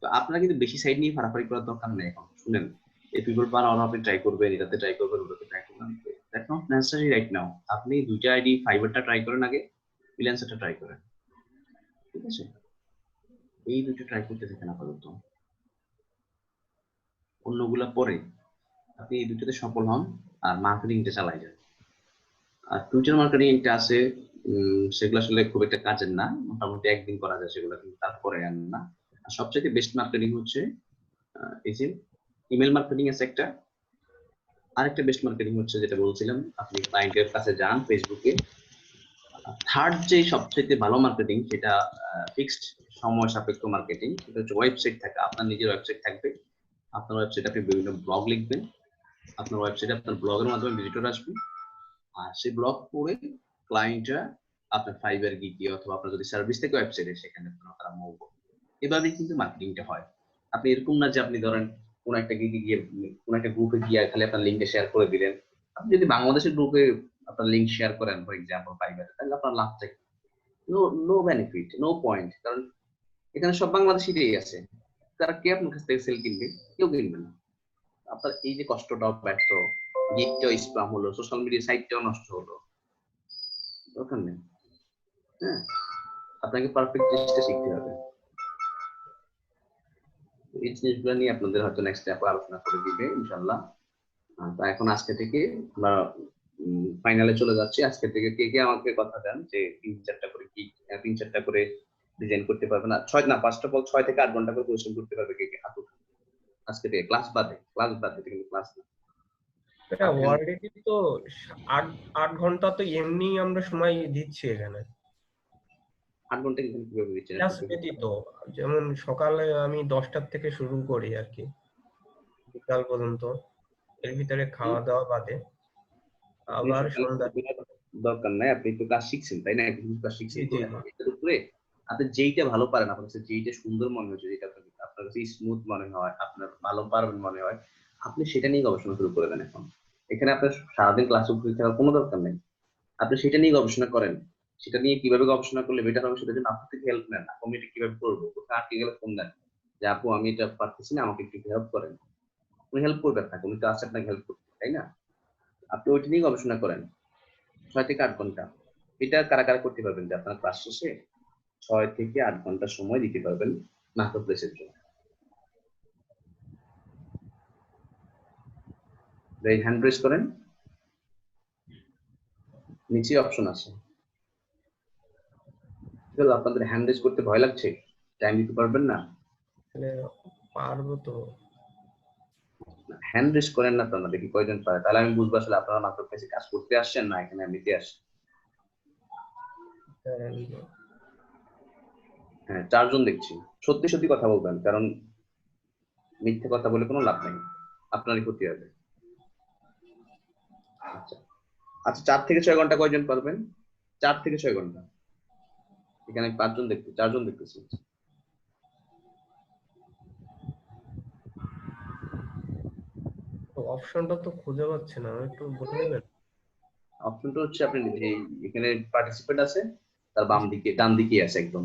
[SPEAKER 7] তো আপনারা কিন্তু বেশি সাইড নিয়ে ফাড়াফাড়ি করার দরকার নেই। এখন শুনেন, এই পিপল পাওয়ার আপনি ট্রাই করবেন, এটাতে ট্রাই করবেন, ওটাতে ট্রাই করবেন, that that's not necessary right now. আপনি দুইটা আইডি, ফাইবারটা ট্রাই করেন আগে, ফ্রিল্যান্সারটা ট্রাই করেন, ঠিক আছে? এই দুটো ট্রাই করতে থাকেন আপাতত, অন্যগুলা পরে। আপনি এই দুটোতে সফল হন আর মার্কেটিংটা চালাই যান। আর টুইটার মার্কেটিং একটা আছে, সেগুলো আসলে খুব একটা কাজের না, মোটামুটি একদিন করা যায় সেগুলো, কিন্তু তারপরে আর না। আর সবচেয়ে বেস্ট মার্কেটিং হচ্ছে এই যে ইমেল মার্কেটিং আছে একটা, আরেকটা বেস্ট মার্কেটিং হচ্ছে যেটা বলছিলাম, আপনি ক্লায়েন্টের কাছে যান ফেসবুকে। থার্ড যে সবচেয়ে ভালো মার্কেটিং, সেটা ফিক্সড সময় সাপেক্ষ মার্কেটিং, সেটা হচ্ছে ওয়েবসাইট থাকা। আপনার নিজের ওয়েবসাইট থাকবে, আপনার ওয়েবসাইটে আপনি বিভিন্ন ব্লগ লিখবেন, আপনার ওয়েবসাইটে আপনার ব্লগের মাধ্যমে ভিজিটর আসবে, আর সেই ব্লগ পড়ে ক্লায়েন্টরা আপনার ফাইবার গিয়ে অথবা আপনার যদি সার্ভিস থেকে ওয়েবসাইটে, সেখানে তারা মুভ করবে। এভাবেই কিন্তু মার্কেটিংটা হয়। আপনি এরকম না যে আপনি ধরেন কোন একটা গিয়ে কোন একটা গ্রুপে গিয়ে খালি আপনার লিঙ্কটা শেয়ার করে দিলেন। আপনি যদি বাংলাদেশের গ্রুপে আপনার লিঙ্ক শেয়ার করেন ফর এক্সাম্পল ফাইবারে, তাহলে আপনার লাভ চাই নো বেনিফিট, নো পয়েন্ট, কারণ এখানে সব বাংলাদেশিরাই আছে। তারা কে আপনার কাছ থেকে সেল কিনবে? কেউ কিনবে না। আপনার এই যে কষ্টটাও ব্যর্থ, গিগটাও স্প্যাম হলো, সোশ্যাল মিডিয়া সাইটটাও নষ্ট হলো, দরকার নেই। হ্যাঁ, আপনাকে পারফেক্ট জিনিসটা শিখতে হবে। এই জিনিসগুলো নিয়ে আপনাদের হয়তো নেক্সট স্টেপে আলোচনা করে দিবে ইনশাআল্লাহ। তো এখন আজকে থেকে আমরা ফাইনালে চলে যাচ্ছি। আজকে থেকে কে কে আমাকে কথা দেন যে 3-4টা করে ডিজাইন করতে পারবে না? 5টা অফ অল 6 থেকে 8 ঘন্টা করে পরিশ্রম করতে পারবে কে কে? হাত উঠান আজকে থেকে, ক্লাস বাদে কিন্তু ক্লাস না।
[SPEAKER 8] এটা অলরেডি তো 8 ঘন্টা তো এমনি আমরা সময় দিচ্ছি এখানে।
[SPEAKER 7] 8 ঘন্টা কিন্তু কিভাবে দিচ্ছেন?
[SPEAKER 8] ক্লাস ব্যতীত, যেমন সকালে আমি 10টার থেকে শুরু করি আর কি, বিকাল পর্যন্ত, এর ভিতরে খাওয়া দাওয়া বাদে আবার সন্ধ্যা।
[SPEAKER 7] দরকার নাই, আপনি তো কাজ শিখছেন তাই না? কাজ শিখছেন এটার উপরে আপনি যেইটা ভালো পারেন, আপনার কাছে যেইটা সুন্দর মনে হচ্ছে, যেটা আপনার কাছে স্মুথ মনে হয়, আপনার ভালো পারবেন মনে হয়, আপনি সেটা নিয়ে গবেষণা শুরু করে দেন। এখন এখানে আপনার সারাদিন ক্লাসে উপস্থিত থাকার কোনো দরকার নেই, আপনি সেটা নিয়ে গবেষণা করেন। সেটা নিয়ে কিভাবে গবেষণা করলে বেটার হবে সেটার জন্য আপনার থেকে হেল্প নেন। আমি এটা কিভাবে করবো, কোথায় আটকে গেলে ফোন দেন যে আপু আমি এটা পারতেছি না, আমাকে একটু হেল্প করেন। উনি হেল্প করবেন আপনাকে, উনি তো আছে আপনাকে হেল্প করতে, তাই না? আপনি ওইটা নিয়ে গবেষণা করেন 6 থেকে 8 ঘন্টা। এটা কারা কারা করতে পারবেন যে আপনার ক্লাস শেষে 6 থেকে 8 ঘন্টা সময় দিতে পারবেন মার্কেট প্লেসের জন্য? এই হ্যান্ড রেজ করেন, নিচে অপশন আছে। আপনাদের হ্যান্ড রেজ করতে ভয় লাগছে, টাইম দিতে পারবেন না?
[SPEAKER 8] পারবো তো।
[SPEAKER 7] হ্যান্ড রেজ করেন না তো, না দেখি কয়জন পারে, তাহলে আমি বুঝবো আসলে আপনারা মার্কেট প্লেসে কাজ করতে আসছেন না এখানে এমনিতে আসছেন। হ্যাঁ, 4 জন দেখছি। সত্যি সত্যি কথা বলবেন, কারণ মিথ্যে কথা বলে কোনো লাভ নেই, আপনারই ক্ষতি হবে। আচ্ছা 4 থেকে 6 ঘন্টা কয়জন পারবেন? 4 থেকে 6 ঘন্টা। এখানে 5 জন দেখতে, 4 জন দেখতেছি।
[SPEAKER 8] অপশনটা তো খুঁজে পাচ্ছি না, একটু বলে দেবেন?
[SPEAKER 7] অপশনটা হচ্ছে আপনি এখানে পার্টিসিপেন্ট আছে, তার বাম দিকে ডান দিকে আছে একদম,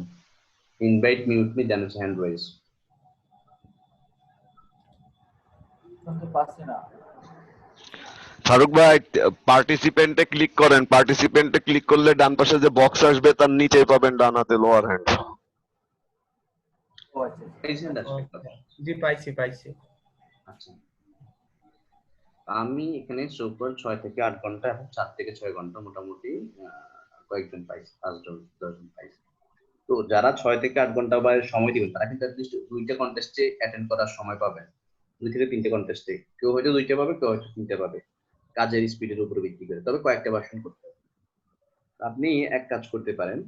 [SPEAKER 7] invite mute me then hand raise.
[SPEAKER 5] শুনতে পাচ্ছি না।
[SPEAKER 9] ফারুক ভাই, পার্টিসিপেন্টে ক্লিক করেন, পার্টিসিপেন্টে ক্লিক করলে ডান পাশে যে বক্স আসবে তার নিচে পাবেন ডান হাতে লোয়ার হ্যান্ড।
[SPEAKER 8] জি পাইছি।
[SPEAKER 7] আচ্ছা, আমি এখানে সুপার 6 থেকে 8 ঘন্টা এবং 4 থেকে 6 ঘন্টা মোটামুটি কয়েকজন পাইছি, 5 জন 10 জন পাইছি। তো যারা 6 থেকে 8 ঘন্টা বা সময় দিবেন, তারা কিন্তু অ্যাটলিস্ট 2টা কন্টেস্টে অ্যাটেন্ড করার সময় পাবেন। 2 থেকে 3টে কন্টেস্টে, কেউ হয়তো 2টা পাবে, কেউ হয়তো 3টা পাবে, কাজের স্পিডের উপর ভিত্তি করে। তবে কয়েকটা ভার্সন করতে হবে। আপনি এক কাজ করতে পারেন,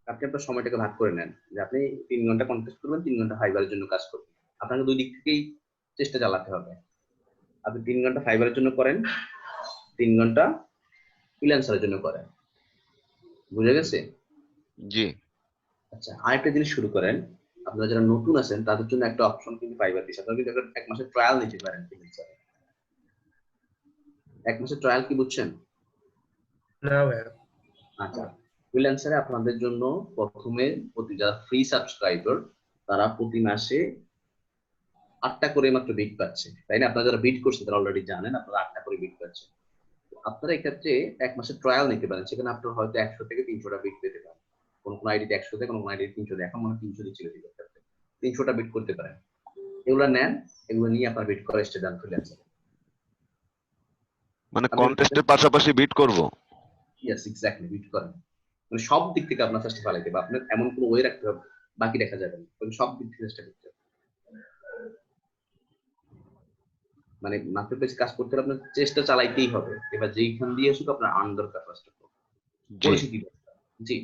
[SPEAKER 7] আপনি আপনার সময়টাকে ভাগ করে নেন যে আপনি 3 ঘন্টা কন্টেস্ট করবেন, 3 ঘন্টা ফাইবারের জন্য কাজ করবেন। আপনাকে দুই দিক থেকেই চেষ্টা চালাতে হবে। আপনি 3 ঘন্টা ফাইবারের জন্য করেন, 3 ঘন্টা ফ্রিল্যান্সারের জন্য করেন। বুঝে গেছে?
[SPEAKER 9] জি।
[SPEAKER 7] আচ্ছা, আরেকটা জিনিস শুরু করেন, আপনারা যারা নতুন আছেন তাদের জন্য একটা অপশন কিন্তু ফাইবার দিচ্ছে। আপনারা কিন্তু 1 মাসের ট্রায়াল নিতে পারেন ফ্রিল্যান্সারে। 1 মাসের ট্রায়াল কি বুঝছেন?
[SPEAKER 8] না ভাই।
[SPEAKER 7] আচ্ছা, ফ্রিল্যান্সারে আপনাদের জন্য প্রথমে যারা ফ্রি সাবস্ক্রাইবার তারা প্রতি মাসে 8টা করে মাত্র বিট পাচ্ছে, তাই না? আপনারা যারা বিট করছেন তারা অলরেডি জানেন আপনারা 8টা করে বিট পাচ্ছেন। আপনারা এক্ষেত্রে 1 মাসের ট্রায়াল নিতে পারেন, সেখানে আপনার হয়তো 100 থেকে 300টা বিট পেতে পারেন। কোন আইডিতে 100 থেকে কোন আইডিতে 300 দেয়, এখন মনে হয় 300 দিচ্ছিল ঠিক আছে, 300টা বিট করতে পারেন। এগুলো নেন, এগুলো নিয়ে আপনার বিট করে স্টে দেন ফ্রিল্যান্সারে।
[SPEAKER 9] মানে কন্টেস্টের পাশাপাশি বিট করব?
[SPEAKER 7] ইয়েস এক্স্যাক্টলি, বিট করেন, মানে সব দিক থেকে আপনার চেষ্টা চালাইতে হবে। আপনার এমন কোনো ওয়ে রাখতে হবে বাকি দেখা যাবে না, তবে সব দিক থেকে চেষ্টা করতে হবে। মানে মার্কেটপ্লেস কাজ করতে হলে আপনার চেষ্টা চালাইতেই হবে। এবার যেইখান দিয়ে আসুক আপনার আর্ন দরকার ফার্স্ট অফ অল। জি,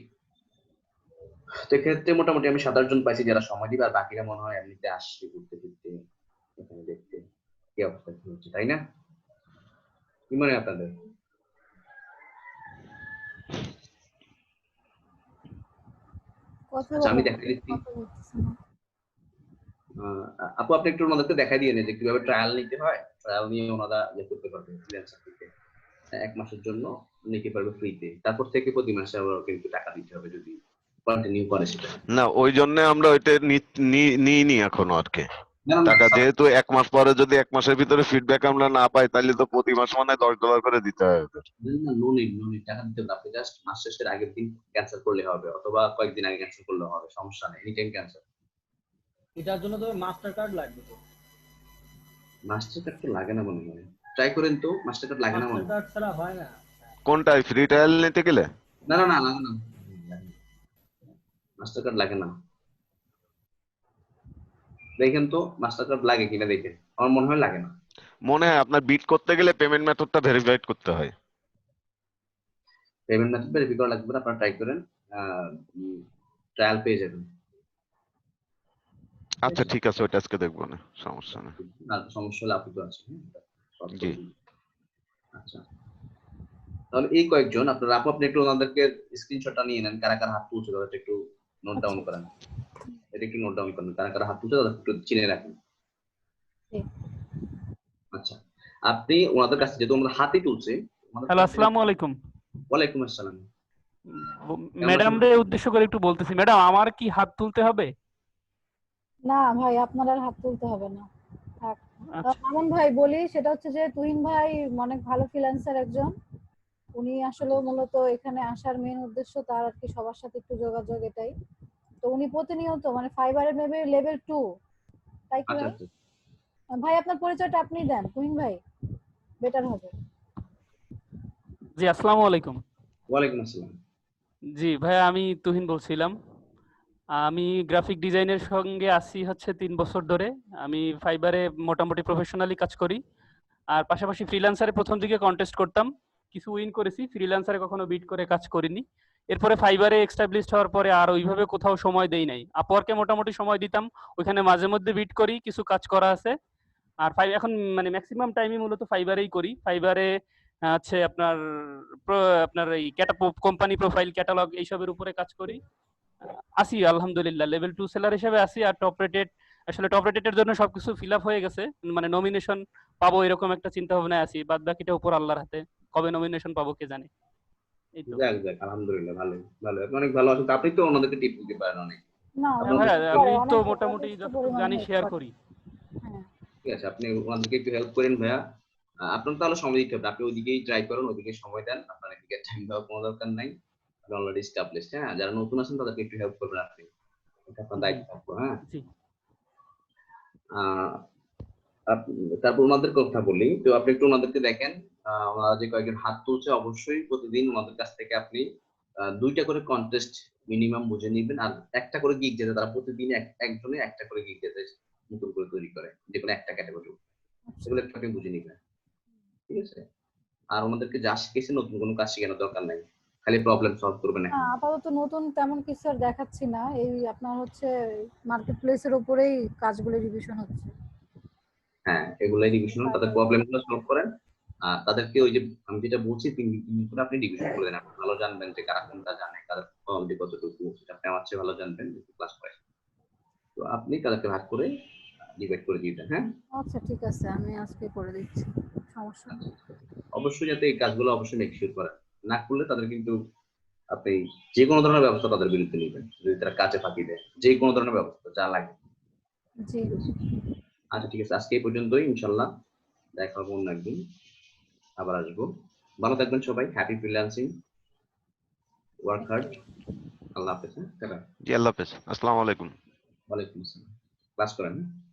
[SPEAKER 7] তো এক্ষেত্রে মোটামুটি আমি 7-8 জন পাইছি যারা সময় দিবে, আর বাকিরা মনে হয় এমনিতে আসছে ঘুরতে ফিরতে, এখানে দেখতে কি অবস্থা কি হচ্ছে, তাই না? কি মনে হয় আপনাদের? আচ্ছা, আমি দেখাই দিচ্ছি। আপু আপনি একটু ওনাদেরকে দেখাই দিয়ে যে কিভাবে ট্রায়াল নিতে হয়, ট্রায়াল নিয়ে ওনারা ইয়ে করতে পারবে ফ্রিল্যান্সার থেকে 1 মাসের জন্য নিতে পারবে ফ্রিতে। তারপর থেকে প্রতি মাসে আবার কিন্তু টাকা দিতে হবে যদি কন্টিনিউ করে সেটা।
[SPEAKER 9] না, ওই জন্য আমরা ওইটা নিইনি এখনো আর কি টাকা, যেহেতু 1 মাস পরে যদি 1 মাসের ভিতরে ফিডব্যাক আমরা না পাই, তাহলে তো প্রতি মাস মানে $10 করে দিতে হয় ওদের।
[SPEAKER 7] না, নো নিড টাকা দিতে হবে। আপনি জাস্ট মাস শেষের আগের দিন ক্যান্সেল করলে হবে, অথবা কয়েকদিন আগে ক্যান্সেল করলে হবে, সমস্যা নেই, এনি টাইম ক্যান্সেল।
[SPEAKER 10] এটার জন্য তো মাস্টার কার্ড লাগবে। তো
[SPEAKER 7] মাস্টার কার্ড তো লাগে না মনে হয়, ট্রাই করেন তো, মাস্টার কার্ড লাগে না মনে হয়।
[SPEAKER 10] মাস্টার কার্ড ছাড়া হয় না।
[SPEAKER 9] কোনটাই ফ্রি ট্রায়াল নিতে গেলে?
[SPEAKER 7] না না না লাগে না, মাস্টার কার্ড লাগে না। দেখেন তো মাস্টার কার্ড লাগে কিনা দেখেন, আমার মনে হয় লাগে না।
[SPEAKER 9] মনে হয় আপনার বিট করতে গেলে পেমেন্ট মেথডটা ভেরিফাইড করতে হয়।
[SPEAKER 7] পেমেন্ট মেথড ভেরিফাই করা লাগবে না, আপনারা ট্রাই করেন, ট্রায়াল পেয়ে যাবেন।
[SPEAKER 9] আচ্ছা ঠিক আছে, ওইটা আজকে দেখবো না, সমস্যা নেই।
[SPEAKER 7] না সমস্যা হলে আপনি তো আছেন।
[SPEAKER 9] জি
[SPEAKER 7] আচ্ছা, তাহলে এই কয়েকজন আপনারা আপনি একটু ওনাদেরকে স্ক্রিনশটটা নিয়ে নেন, কারা কারা হাত তুলছে তাদেরটা একটু নোট ডাউন করেন। এটা একটু নোট ডাউন করেন, কারা কারা হাত তুলছে তাদের একটু চিনে রাখেন। আচ্ছা, আপনি ওনাদের কাছে যেহেতু আমাদের হাতে তুলছে।
[SPEAKER 2] হ্যালো, আসসালামু আলাইকুম।
[SPEAKER 7] ওয়ালাইকুম আসসালাম।
[SPEAKER 2] ম্যাডাম রে উদ্দেশ্য করে একটু বলতেছি, ম্যাডাম আমার কি হাত তুলতে হবে?
[SPEAKER 3] না ভাই, আপনার আর হাত তুলতে হবে না। থাক। মামুন ভাই বলি, সেটা হচ্ছে যে তুহিন ভাই অনেক ভালো ফ্রিল্যান্সার একজন। উনি আসলে মূলত এখানে আসার মেইন উদ্দেশ্য তার আর কি সবার সাথে একটু যোগাযোগ, এটাই। তো উনি প্রতিনিয়ত মানে ফাইবারে নেবে লেভেল 2, তাই কি ভাই? ভাই আপনার পরিচয়টা আপনি দেন, তুহিন ভাই, বেটার হবে।
[SPEAKER 2] জি, আসসালামু আলাইকুম।
[SPEAKER 7] ওয়ালাইকুম আসসালাম।
[SPEAKER 2] জি ভাই, আমি তুহিন বলছিলাম। আমি গ্রাফিক ডিজাইনের সঙ্গে আছি হচ্ছে 3 বছর ধরে। আমি ফাইবারে মোটামুটি প্রফেশনালি কাজ করি, আর পাশাপাশি ফ্রিল্যান্সারে প্রথম দিকে কন্টেস্ট করতাম, কিছু উইন করেছি, ফ্রিল্যান্সারে কখনো বিট করে কাজ করিনি। এরপরে ফাইবারে এস্টাবলিশড হওয়ার পরে আর ওইভাবে কোথাও সময় দেই নাই। আপওয়ার্কে মোটামুটি সময় দিতাম, ওইখানে মাঝে মধ্যে বিট করি, কিছু কাজ করা আছে। আর এখন মানে ম্যাক্সিমাম টাইমই মূলত ফাইবারেই করি। ফাইবারে আছে আপনার আপনার এই কোম্পানি প্রোফাইল, ক্যাটালগ এইসবের উপরে কাজ করি। আসি আলহামদুলিল্লাহ, লেভেল 2 সেলার হিসেবে আসি। আর টপ রেটেড, আসলে টপ রেটেডের জন্য সবকিছু ফিল আপ হয়ে গেছে, মানে নমিনেশন পাবো এরকম একটা চিন্তা ভাবনায় আছি। বাদ বাকিটা উপর আল্লাহর হাতে, কবে নমিনেশন পাবো কে জানে। এই তো
[SPEAKER 7] যাক যাক, আলহামদুলিল্লাহ, ভালো ভালো, আপনি অনেক ভালো আছেন। আপনি তো ওনাদেরকে টিপ দিতে পারেন অনেক।
[SPEAKER 3] না
[SPEAKER 2] আমি তো মোটামুটি যতটুকু জানি শেয়ার করি।
[SPEAKER 7] ঠিক আছে, আপনি ওনাদেরকে একটু হেল্প করেন ভাইয়া। আপনার তাহলে সময় দিতে হবে, আপনি ওইদিকেই ট্রাই করেন, ওইদিকে সময় দেন, আপনার এদিকে টাইম দেওয়ার কোনো দরকার নাই। আপনি অলরেডি এস্টাবলিশড। হ্যাঁ, যারা নতুন আছেন তাদেরকে একটু হেল্প করবেন আপনি, এটা আপনার দায়িত্ব থাকবে। হ্যাঁ, তারপর ওনাদের কথা বলি, তো আপনি একটু ওনাদেরকে দেখেন, ওনারা যে কয়েকজন হাত তুলছে, অবশ্যই প্রতিদিন ওনাদের কাছ থেকে আপনি 2টা করে কন্টেস্ট মিনিমাম বুঝে নিবেন, আর একটা করে গিগ যেতে তারা প্রতিদিন একজনে একটা করে গিগ যেতে নতুন করে তৈরি করে, যে কোনো একটা ক্যাটাগরি, সেগুলো একটু আপনি বুঝে নিবেন। ঠিক আছে, আর ওনাদেরকে যা শিখেছে নতুন কোনো কাজ শেখানোর দরকার নাই, খালি প্রবলেম সলভ করবেন।
[SPEAKER 3] না, আপাতত নতুন তেমন কিছু আর দেখাচ্ছি না, এই আপনার হচ্ছে মার্কেট প্লেসের উপরেই কাজগুলো রিভিশন হচ্ছে।
[SPEAKER 7] হ্যাঁ, এগুলাই রিভিশন, তাদের প্রবলেমগুলো সলভ করেন। আর তাদেরকে ওই যে আমি যেটা বলছি 3 দিন করে আপনি রিভিশন করে দেন, আপনি ভালো জানবেন যে কারা কোনটা জানে, কাদের কোয়ালিটি কতটুকু, সেটা আপনি আমার চেয়ে ভালো জানবেন ক্লাস করে। তো আপনি তাদেরকে ভাগ করে ডিভাইড করে দিবেন। হ্যাঁ,
[SPEAKER 3] আচ্ছা ঠিক আছে, আমি আজকে করে দিচ্ছি, সমস্যা নেই।
[SPEAKER 7] অবশ্যই যাতে এই কাজগুলো অবশ্যই মেকশিওর করেন, না করলে তাদের কিন্তু আপনি যে কোনো ধরনের ব্যবস্থা তাদের বিরুদ্ধে নেবেন, যদি তারা কাজে ফাঁকি দেয়, যে কোনো ধরনের ব্যবস্থা যা লাগে।
[SPEAKER 3] জি
[SPEAKER 7] আচ্ছা ঠিক আছে, আজকে এই পর্যন্তই, ইনশাল্লাহ দেখা হবে অন্য একদিন, আবার আসবো। ভালো থাকবেন সবাই, হ্যাপি ফ্রিল্যান্সিং, ওয়ার্ক হার্ড। আল্লাহ হাফেজ। হ্যাঁ, টাটা।
[SPEAKER 9] জি আল্লাহ হাফেজ, আসসালামু আলাইকুম।
[SPEAKER 7] ওয়ালাইকুম আসসালাম। ক্লাস করেন।